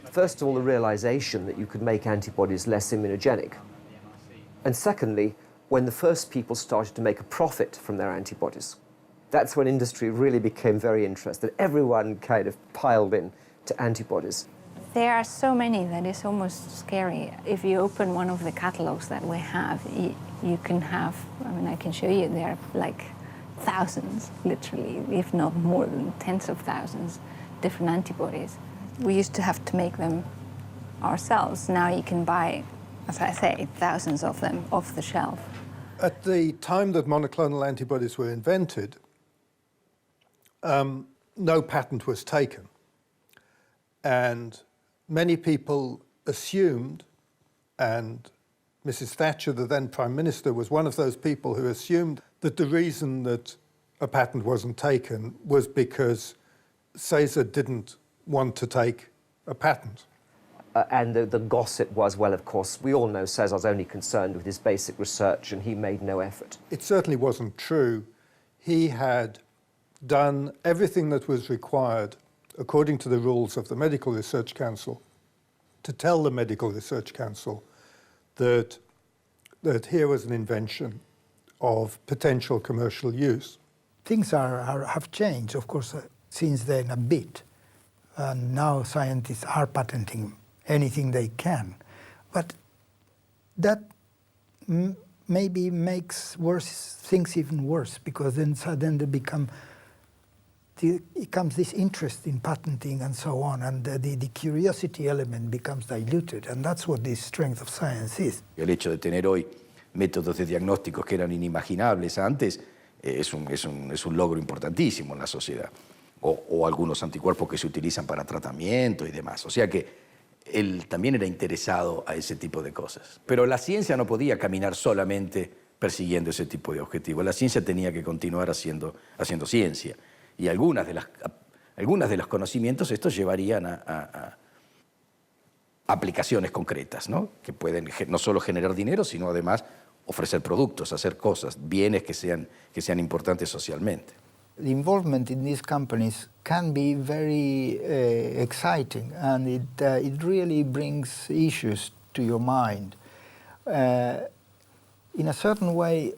first of all, the realization that you could make antibodies less immunogenic. And secondly, when the first people started to make a profit from their antibodies. That's when industry really became very interested. Everyone kind of piled in to antibodies. There are so many that it's almost scary. If you open one of the catalogs that we have, you can have, I can show you, there are like thousands, literally, if not more than tens of thousands, different antibodies. We used to have to make them ourselves. Now you can buy, as I say, thousands of them off the shelf. At the time that monoclonal antibodies were invented, no patent was taken. And many people assumed, and Mrs. Thatcher, the then Prime Minister, was one of those people who assumed that the reason that a patent wasn't taken was because Caesar didn't want to take a patent. And the gossip was, well, of course, we all know Caesar's only concerned with his basic research and he made no effort. It certainly wasn't true. He had done everything that was required, according to the rules of the Medical Research Council, to tell the Medical Research Council that here was an invention of potential commercial use. Things have changed, of course, since then a bit. And now scientists are patenting anything they can. But that maybe makes things even worse, because then they it comes this interest in patenting and so on, and the curiosity element becomes diluted, and that's what the strength of science is. El hecho de tener hoy métodos de diagnósticos que eran inimaginables antes es un logro importantísimo en la sociedad. O algunos anticuerpos que se utilizan para tratamiento y demás. O sea que él también era interesado a ese tipo de cosas. Pero la ciencia no podía caminar solamente persiguiendo ese tipo de objetivos. La ciencia tenía que continuar haciendo ciencia. Y algunas de los conocimientos estos llevarían a aplicaciones concretas, ¿no? Que pueden no solo generar dinero, sino además ofrecer productos, hacer cosas, bienes que sean importantes socialmente. The involvement in these companies can be very exciting, and it really brings issues to your mind. In a certain way,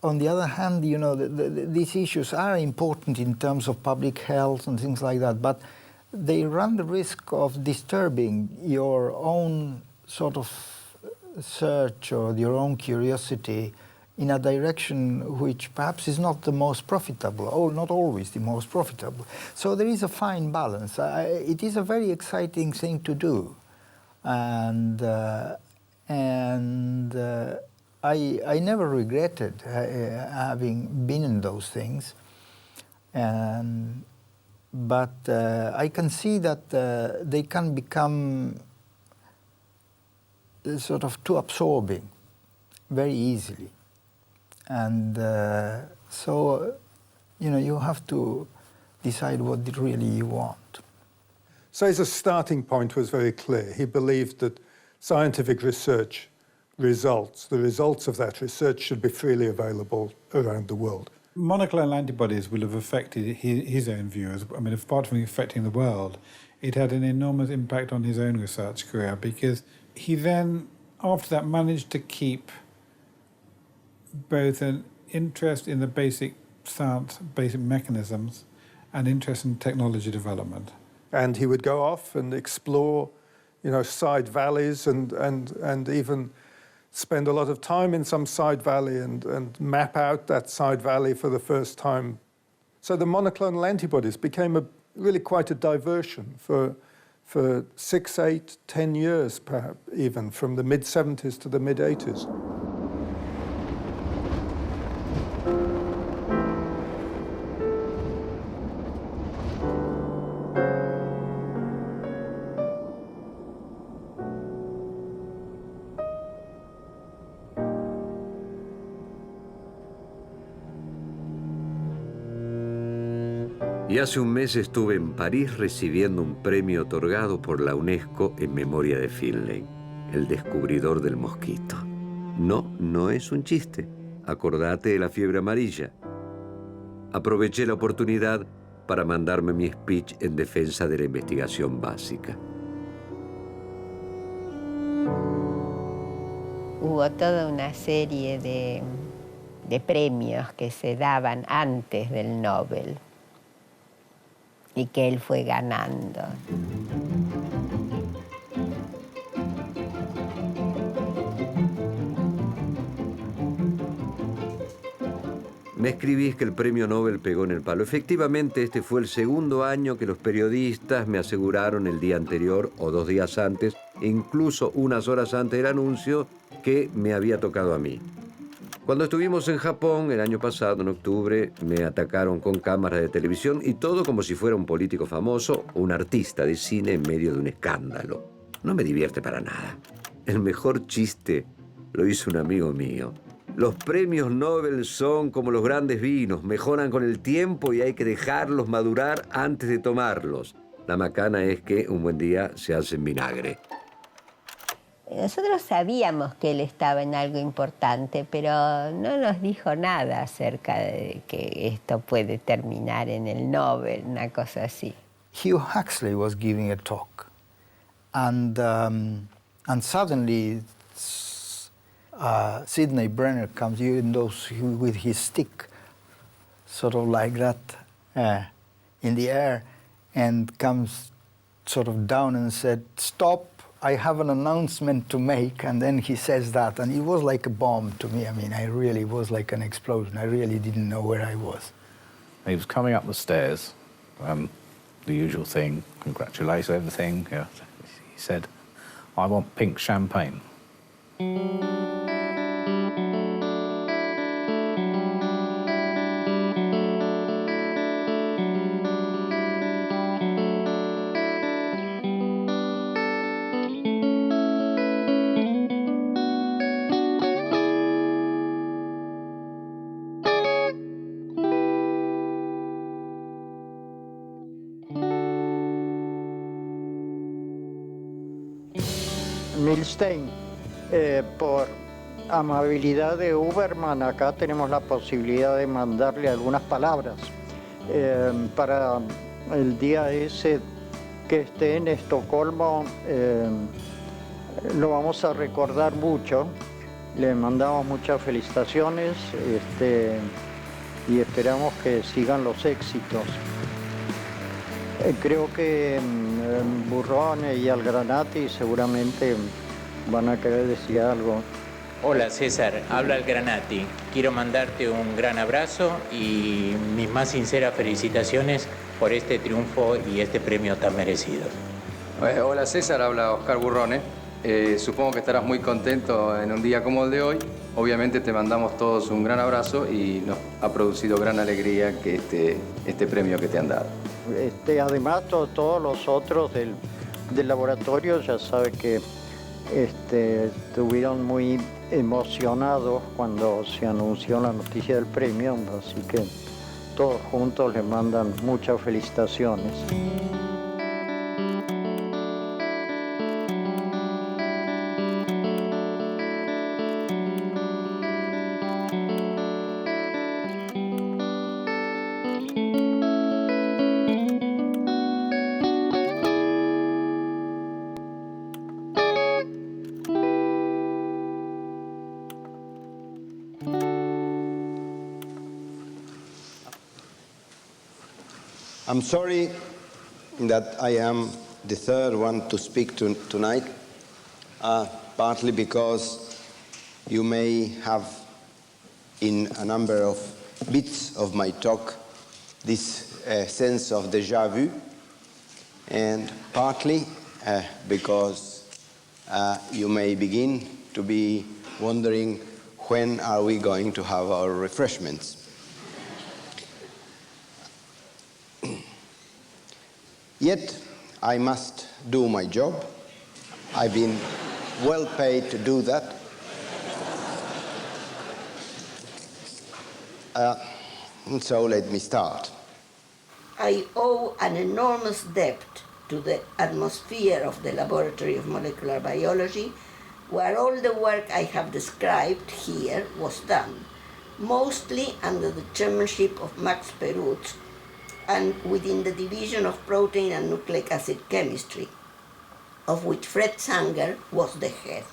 on the other hand, you know, these issues are important in terms of public health and things like that, but they run the risk of disturbing your own sort of search or your own curiosity in a direction which perhaps is not the most profitable, or not always the most profitable. So there is a fine balance. It is a very exciting thing to do. And I never regretted having been in those things. But I can see that they can become sort of too absorbing very easily. And so, you know, you have to decide what really you want. Caesar's starting point was very clear. He believed that scientific research results, the results of that research should be freely available around the world. Monoclonal antibodies will have affected his own views. I mean, apart from affecting the world, it had an enormous impact on his own research career, because he then, after that, managed to keep both an interest in the basic science, basic mechanisms, and interest in technology development. And he would go off and explore, you know, side valleys and even spend a lot of time in some side valley and map out that side valley for the first time. So the monoclonal antibodies became really quite a diversion for 6, 8, 10 years, perhaps even, from the mid-70s to the mid-80s. Y hace un mes estuve en París recibiendo un premio otorgado por la UNESCO en memoria de Finlay, el descubridor del mosquito. No, no es un chiste. Acordate de la fiebre amarilla. Aproveché la oportunidad para mandarme mi speech en defensa de la investigación básica. Hubo toda una serie de premios que se daban antes del Nobel y que él fue ganando. Me escribís que el premio Nobel pegó en el palo. Efectivamente, este fue el segundo año que los periodistas me aseguraron el día anterior o 2 días antes, e incluso unas horas antes del anuncio, que me había tocado a mí. Cuando estuvimos en Japón el año pasado, en octubre, me atacaron con cámaras de televisión y todo como si fuera un político famoso o un artista de cine en medio de un escándalo. No me divierte para nada. El mejor chiste lo hizo un amigo mío. Los premios Nobel son como los grandes vinos, mejoran con el tiempo y hay que dejarlos madurar antes de tomarlos. La macana es que un buen día se hacen vinagre. Nosotros sabíamos que él estaba en algo importante, pero no nos dijo nada acerca de que esto puede terminar en el Nobel, una cosa así. Hugh Huxley was giving a talk, and suddenly Sidney Brenner comes with his stick, sort of like that, in the air, and comes sort of down and said, "Stop, I have an announcement to make," and then he says that, and it was like a bomb to me. I mean, I really was like an explosion. I really didn't know where I was. He was coming up the stairs, the usual thing, congratulations, everything. Yeah. He said, "I want pink champagne." Milstein, por amabilidad de Uberman, acá tenemos la posibilidad de mandarle algunas palabras para el día ese que esté en Estocolmo. Lo vamos a recordar mucho. Le mandamos muchas felicitaciones y esperamos que sigan los éxitos. Creo que Burrone y Algranati seguramente van a querer decir algo. Hola César, habla Algranati. Quiero mandarte un gran abrazo y mis más sinceras felicitaciones por este triunfo y este premio tan merecido. Hola César, habla Oscar Burrone. Supongo que estarás muy contento en un día como el de hoy. Obviamente te mandamos todos un gran abrazo y nos ha producido gran alegría que este premio que te han dado. Además, todos los otros del laboratorio ya saben que estuvieron muy emocionados cuando se anunció la noticia del premio, así que todos juntos les mandan muchas felicitaciones. I'm sorry that I am the third one to speak tonight, partly because you may have in a number of bits of my talk this sense of déjà vu, and partly because you may begin to be wondering when are we going to have our refreshments. Yet I must do my job. I've been well paid to do that. And so let me start. I owe an enormous debt to the atmosphere of the Laboratory of Molecular Biology, where all the work I have described here was done, mostly under the chairmanship of Max Perutz and within the division of protein and nucleic acid chemistry, of which Fred Sanger was the head.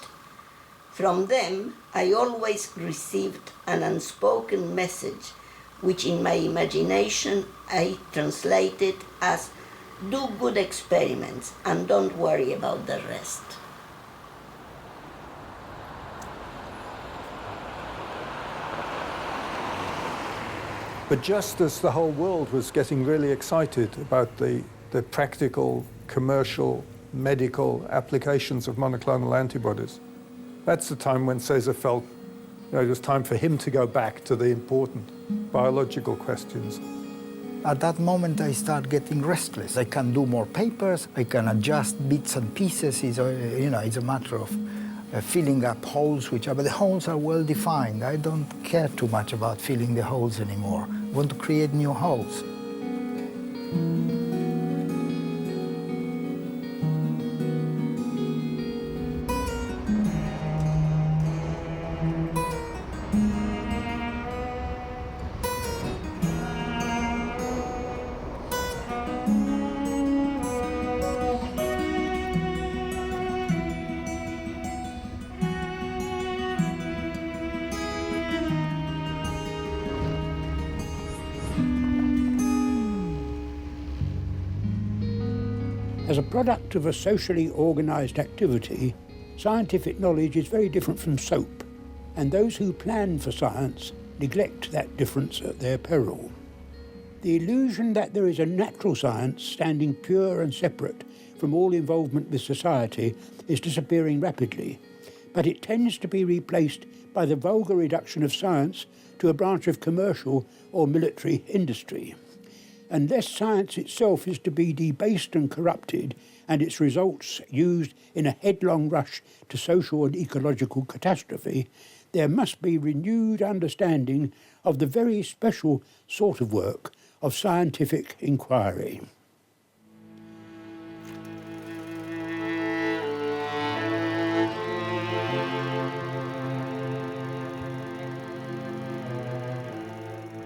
From them, I always received an unspoken message, which in my imagination I translated as, do good experiments and don't worry about the rest. But just as the whole world was getting really excited about the practical, commercial, medical applications of monoclonal antibodies, that's the time when Cesar felt it was time for him to go back to the important biological questions. At that moment, I start getting restless. I can do more papers, I can adjust bits and pieces. It's a matter of filling up holes, but the holes are well defined. I don't care too much about filling the holes anymore. I want to create new holes. As a product of a socially organised activity, scientific knowledge is very different from soap, and those who plan for science neglect that difference at their peril. The illusion that there is a natural science standing pure and separate from all involvement with society is disappearing rapidly, but it tends to be replaced by the vulgar reduction of science to a branch of commercial or military industry. Unless science itself is to be debased and corrupted and its results used in a headlong rush to social and ecological catastrophe, there must be renewed understanding of the very special sort of work of scientific inquiry.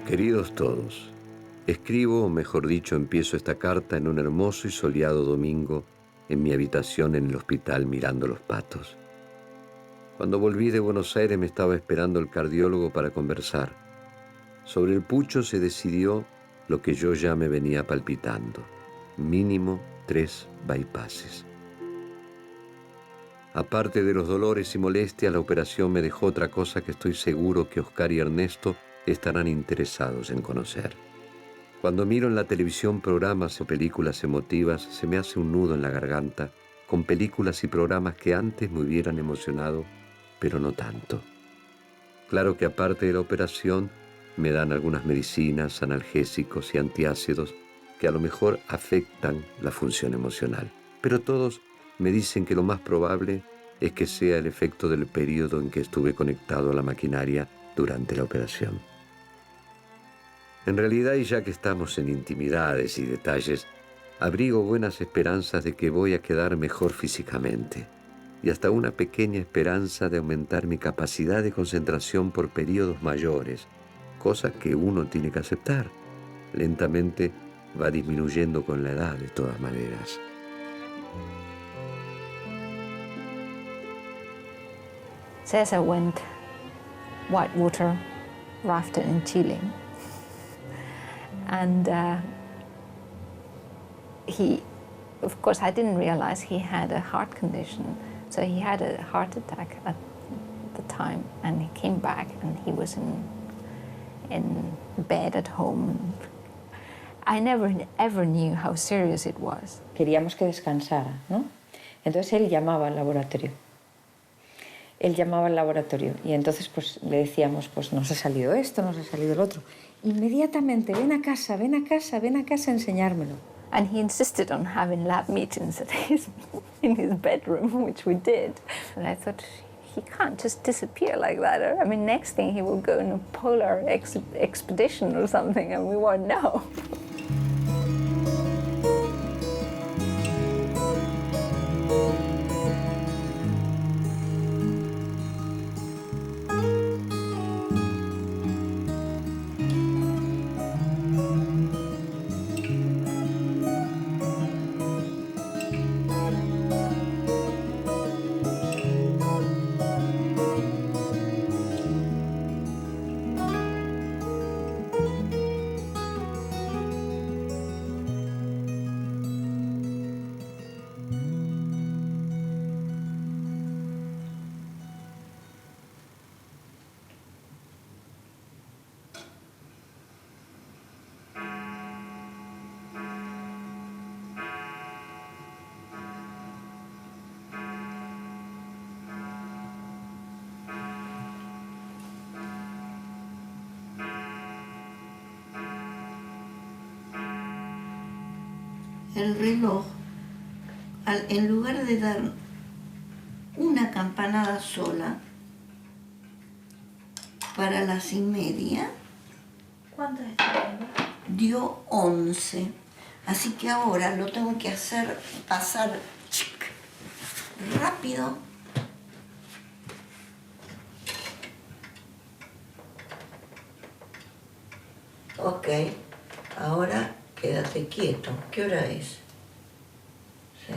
Queridos todos, escribo, o mejor dicho, empiezo esta carta en un hermoso y soleado domingo en mi habitación en el hospital mirando los patos. Cuando volví de Buenos Aires me estaba esperando el cardiólogo para conversar. Sobre el pucho se decidió lo que yo ya me venía palpitando, mínimo 3 bypasses. Aparte de los dolores y molestias, la operación me dejó otra cosa que estoy seguro que Oscar y Ernesto estarán interesados en conocer. Cuando miro en la televisión programas o películas emotivas, se me hace un nudo en la garganta con películas y programas que antes me hubieran emocionado, pero no tanto. Claro que aparte de la operación, me dan algunas medicinas, analgésicos y antiácidos que a lo mejor afectan la función emocional. Pero todos me dicen que lo más probable es que sea el efecto del periodo en que estuve conectado a la maquinaria durante la operación. En realidad, y ya que estamos en intimidades y detalles, abrigo buenas esperanzas de que voy a quedar mejor físicamente y hasta una pequeña esperanza de aumentar mi capacidad de concentración por periodos mayores, cosa que uno tiene que aceptar. Lentamente va disminuyendo con la edad de todas maneras. Cesar went whitewater rafting in Chile. And of course, I didn't realize he had a heart condition. So he had a heart attack at the time, and he came back and he was in bed at home. I never ever knew how serious it was. Queríamos que descansara, ¿no? Entonces él llamaba al laboratorio. Él llamaba al laboratorio y entonces pues le decíamos, pues nos ha salido esto, nos ha salido el otro. Inmediatamente, ven a casa, ven a casa, ven a casa a enseñármelo. And he insisted on having lab meetings in his bedroom, which we did. And I thought, he can't just disappear like that. I mean, next thing he will go on a polar expedition or something and we won't know. El reloj, en lugar de dar una campanada sola para las 1:30, ¿Cuánto es? dio 11. Así que ahora lo tengo que hacer pasar rápido. Ok, ahora quédate quieto. ¿Qué hora es? Sí.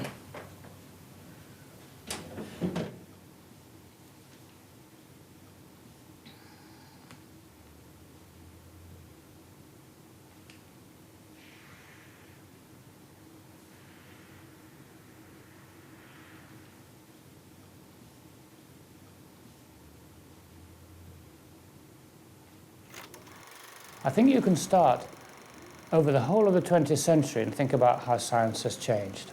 I think you can start over the whole of the 20th century and think about how science has changed.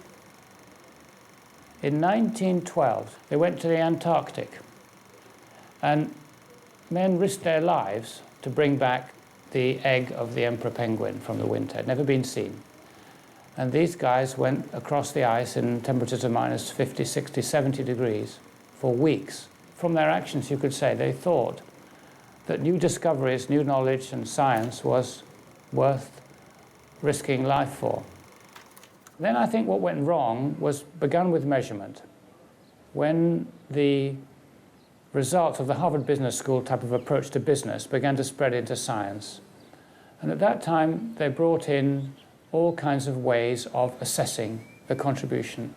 In 1912, they went to the Antarctic, and men risked their lives to bring back the egg of the emperor penguin from the winter. It had never been seen. And these guys went across the ice in temperatures of minus 50, 60, 70 degrees for weeks. From their actions, you could say they thought that new discoveries, new knowledge and science was worth risking life for. Then I think what went wrong was begun with measurement. When the results of the Harvard Business School type of approach to business began to spread into science. And at that time, they brought in all kinds of ways of assessing the contribution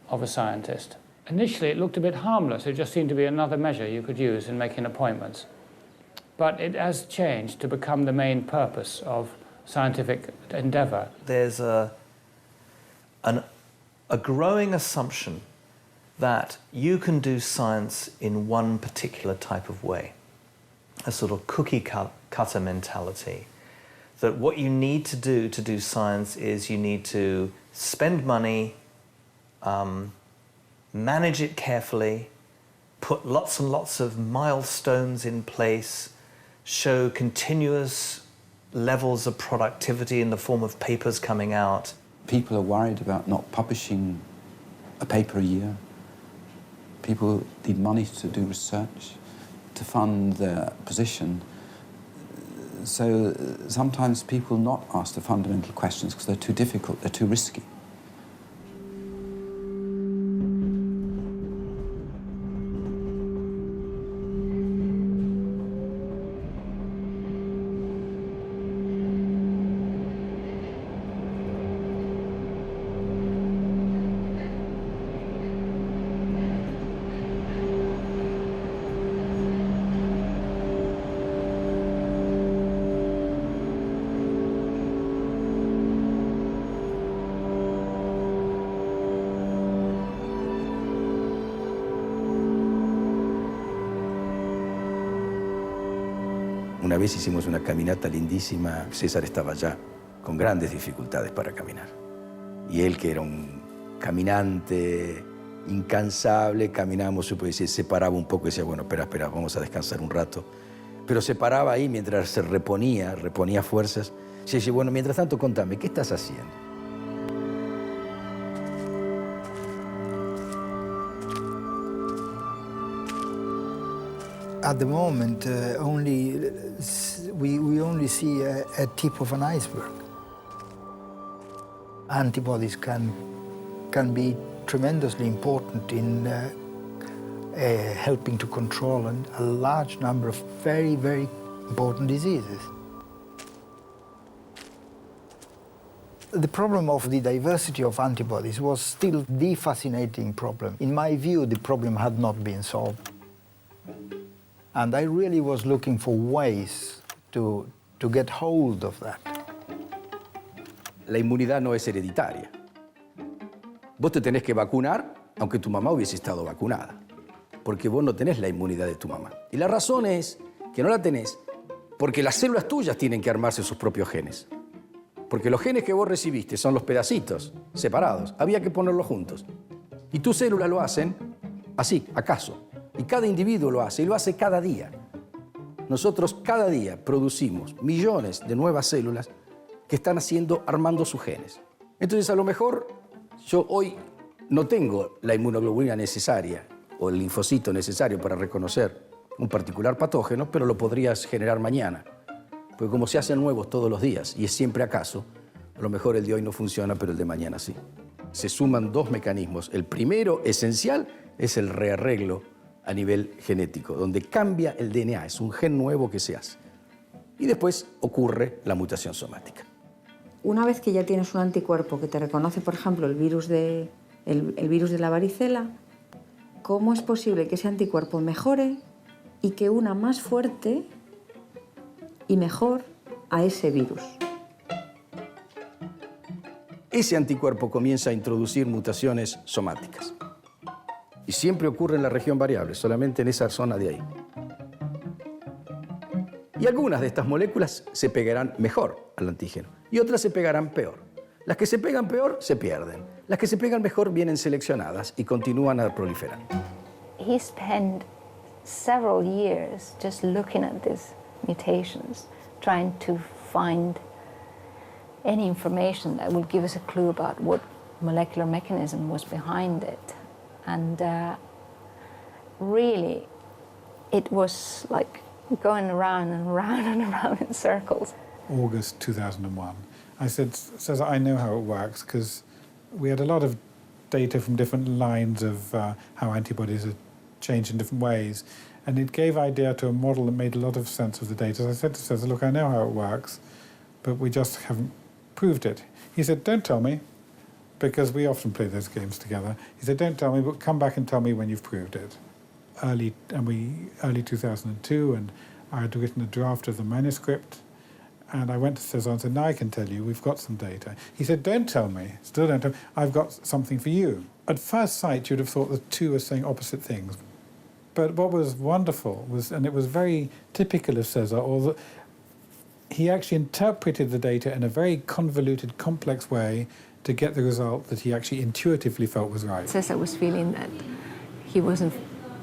of a scientist. Initially, it looked a bit harmless. It just seemed to be another measure you could use in making appointments. But it has changed to become the main purpose of scientific endeavor. There's a growing assumption that you can do science in one particular type of way, a sort of cookie-cutter mentality, that what you need to do science is you need to spend money, manage it carefully, put lots and lots of milestones in place, show continuous levels of productivity in the form of papers coming out. People are worried about not publishing a paper a year. People need money to do research, to fund their position. So sometimes people not ask the fundamental questions because they're too difficult, they're too risky. Una vez hicimos una caminata lindísima. César estaba ya con grandes dificultades para caminar. Y él, que era un caminante incansable, caminamos, se paraba un poco y decía, bueno, espera, vamos a descansar un rato. Pero se paraba ahí mientras se reponía fuerzas. Y dice, bueno, mientras tanto, contame, ¿qué estás haciendo? At the moment, we only see a tip of an iceberg. Antibodies can be tremendously important in helping to control a large number of very, very important diseases. The problem of the diversity of antibodies was still the fascinating problem. In my view, the problem had not been solved. And I really was looking for ways to get hold of that. La inmunidad no es hereditaria. Vos te tenés que vacunar aunque tu mamá hubiese estado vacunada, porque vos no tenés la inmunidad de tu mamá. Y la razón es que no la tenés porque las células tuyas tienen que armarse sus propios genes. Porque los genes que vos recibiste son los pedacitos separados. Había que ponerlos juntos. Y tus células lo hacen así, acaso. Y cada individuo lo hace, y lo hace cada día. Nosotros cada día producimos millones de nuevas células que están armando sus genes. Entonces, a lo mejor yo hoy no tengo la inmunoglobulina necesaria o el linfocito necesario para reconocer un particular patógeno, pero lo podrías generar mañana. Porque como se hacen nuevos todos los días y es siempre acaso, a lo mejor el de hoy no funciona, pero el de mañana sí. Se suman dos mecanismos. El primero, esencial, es el rearreglo a nivel genético, donde cambia el DNA, es un gen nuevo que se hace. Y después ocurre la mutación somática. Una vez que ya tienes un anticuerpo que te reconoce, por ejemplo, el virus de la varicela, ¿cómo es posible que ese anticuerpo mejore y que una más fuerte y mejor a ese virus? Ese anticuerpo comienza a introducir mutaciones somáticas. Y siempre ocurre en la región variable, solamente en esa zona de ahí. Y algunas de estas moléculas se pegarán mejor al antígeno y otras se pegarán peor. Las que se pegan peor se pierden. Las que se pegan mejor vienen seleccionadas y continúan a proliferar. He spent several years just looking at these mutations, trying to find any information that would give us a clue about what molecular mechanism was behind it. And really, it was like going around and around and around in circles. August 2001. I said, Cesar, I know how it works, because we had a lot of data from different lines of how antibodies are changed in different ways. And it gave idea to a model that made a lot of sense of the data. So I said to Cesar, look, I know how it works, but we just haven't proved it. He said, don't tell me, because we often play those games together. He said, don't tell me, but come back and tell me when you've proved it. Early 2002, and I had written a draft of the manuscript, and I went to Cesar and said, now I can tell you, we've got some data. He said, don't tell me, still don't tell me, I've got something for you. At first sight, you'd have thought the two were saying opposite things. But what was wonderful was, and it was very typical of Cesar, he actually interpreted the data in a very convoluted, complex way to get the result that he actually intuitively felt was right. Cesar was feeling that he wasn't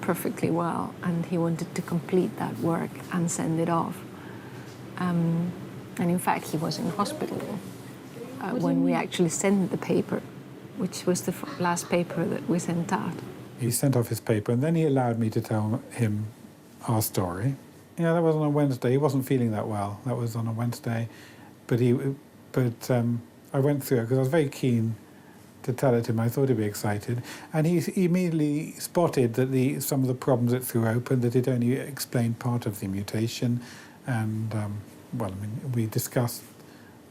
perfectly well, and he wanted to complete that work and send it off. And in fact, he was in hospital when we actually sent the paper, which was the last paper that we sent out. He sent off his paper, and then he allowed me to tell him our story. Yeah, that was on a Wednesday. He wasn't feeling that well. That was on a Wednesday, but I went through it because I was very keen to tell it to him. I thought he'd be excited, and he immediately spotted that some of the problems it threw open, that it only explained part of the mutation, and we discussed.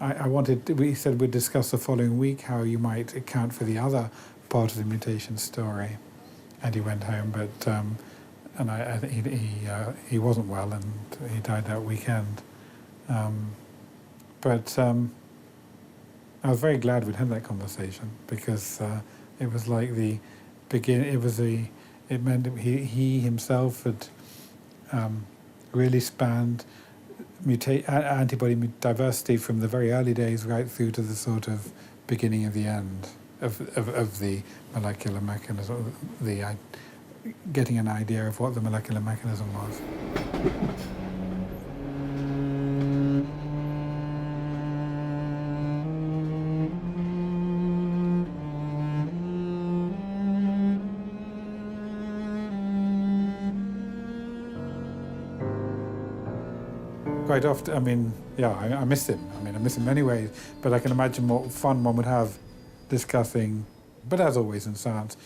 We said we'd discuss the following week how you might account for the other part of the mutation story, and he went home, but. And I think he wasn't well, and he died that weekend. But I was very glad we'd had that conversation, because it was like the beginning. It meant he himself had really spanned antibody diversity from the very early days right through to the sort of beginning of the end of the molecular mechanism, getting an idea of what the molecular mechanism was. Quite often, I mean, yeah, I miss him. I mean, I miss him in many ways, but I can imagine what fun one would have discussing. But as always in science,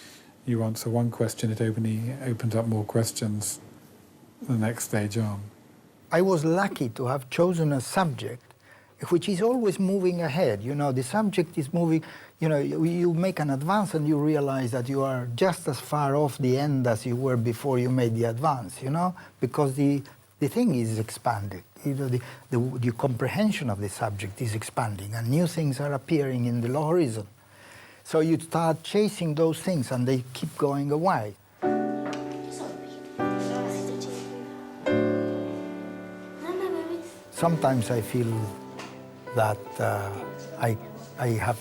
you answer one question, it opens up more questions the next stage on. I was lucky to have chosen a subject which is always moving ahead. You know, the subject is moving, you know, you make an advance and you realize that you are just as far off the end as you were before you made the advance, you know, because the thing is expanding. You know, the comprehension of the subject is expanding and new things are appearing in the horizon. So you start chasing those things and they keep going away. Sometimes I feel that I have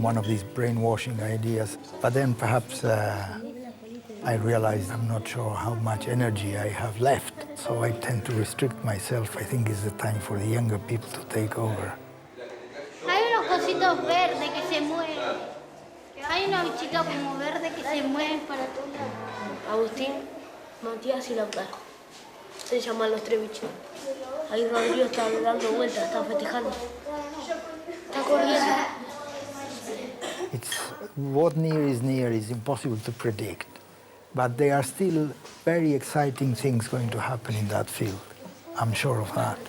one of these brainwashing ideas, but then perhaps I realize I'm not sure how much energy I have left, so I tend to restrict myself. I think it's the time for the younger people to take over. Hay unos cositos verdes que se mueven. Hay unos bichitos como verdes que se mueven para todos lados. Agustín, Matías y Lautaro. Se llaman los tres bichos. Ahí Rodrigo está dando vueltas, está festejando. Está corriendo. What near is impossible to predict. But there are still very exciting things going to happen in that field. I'm sure of that.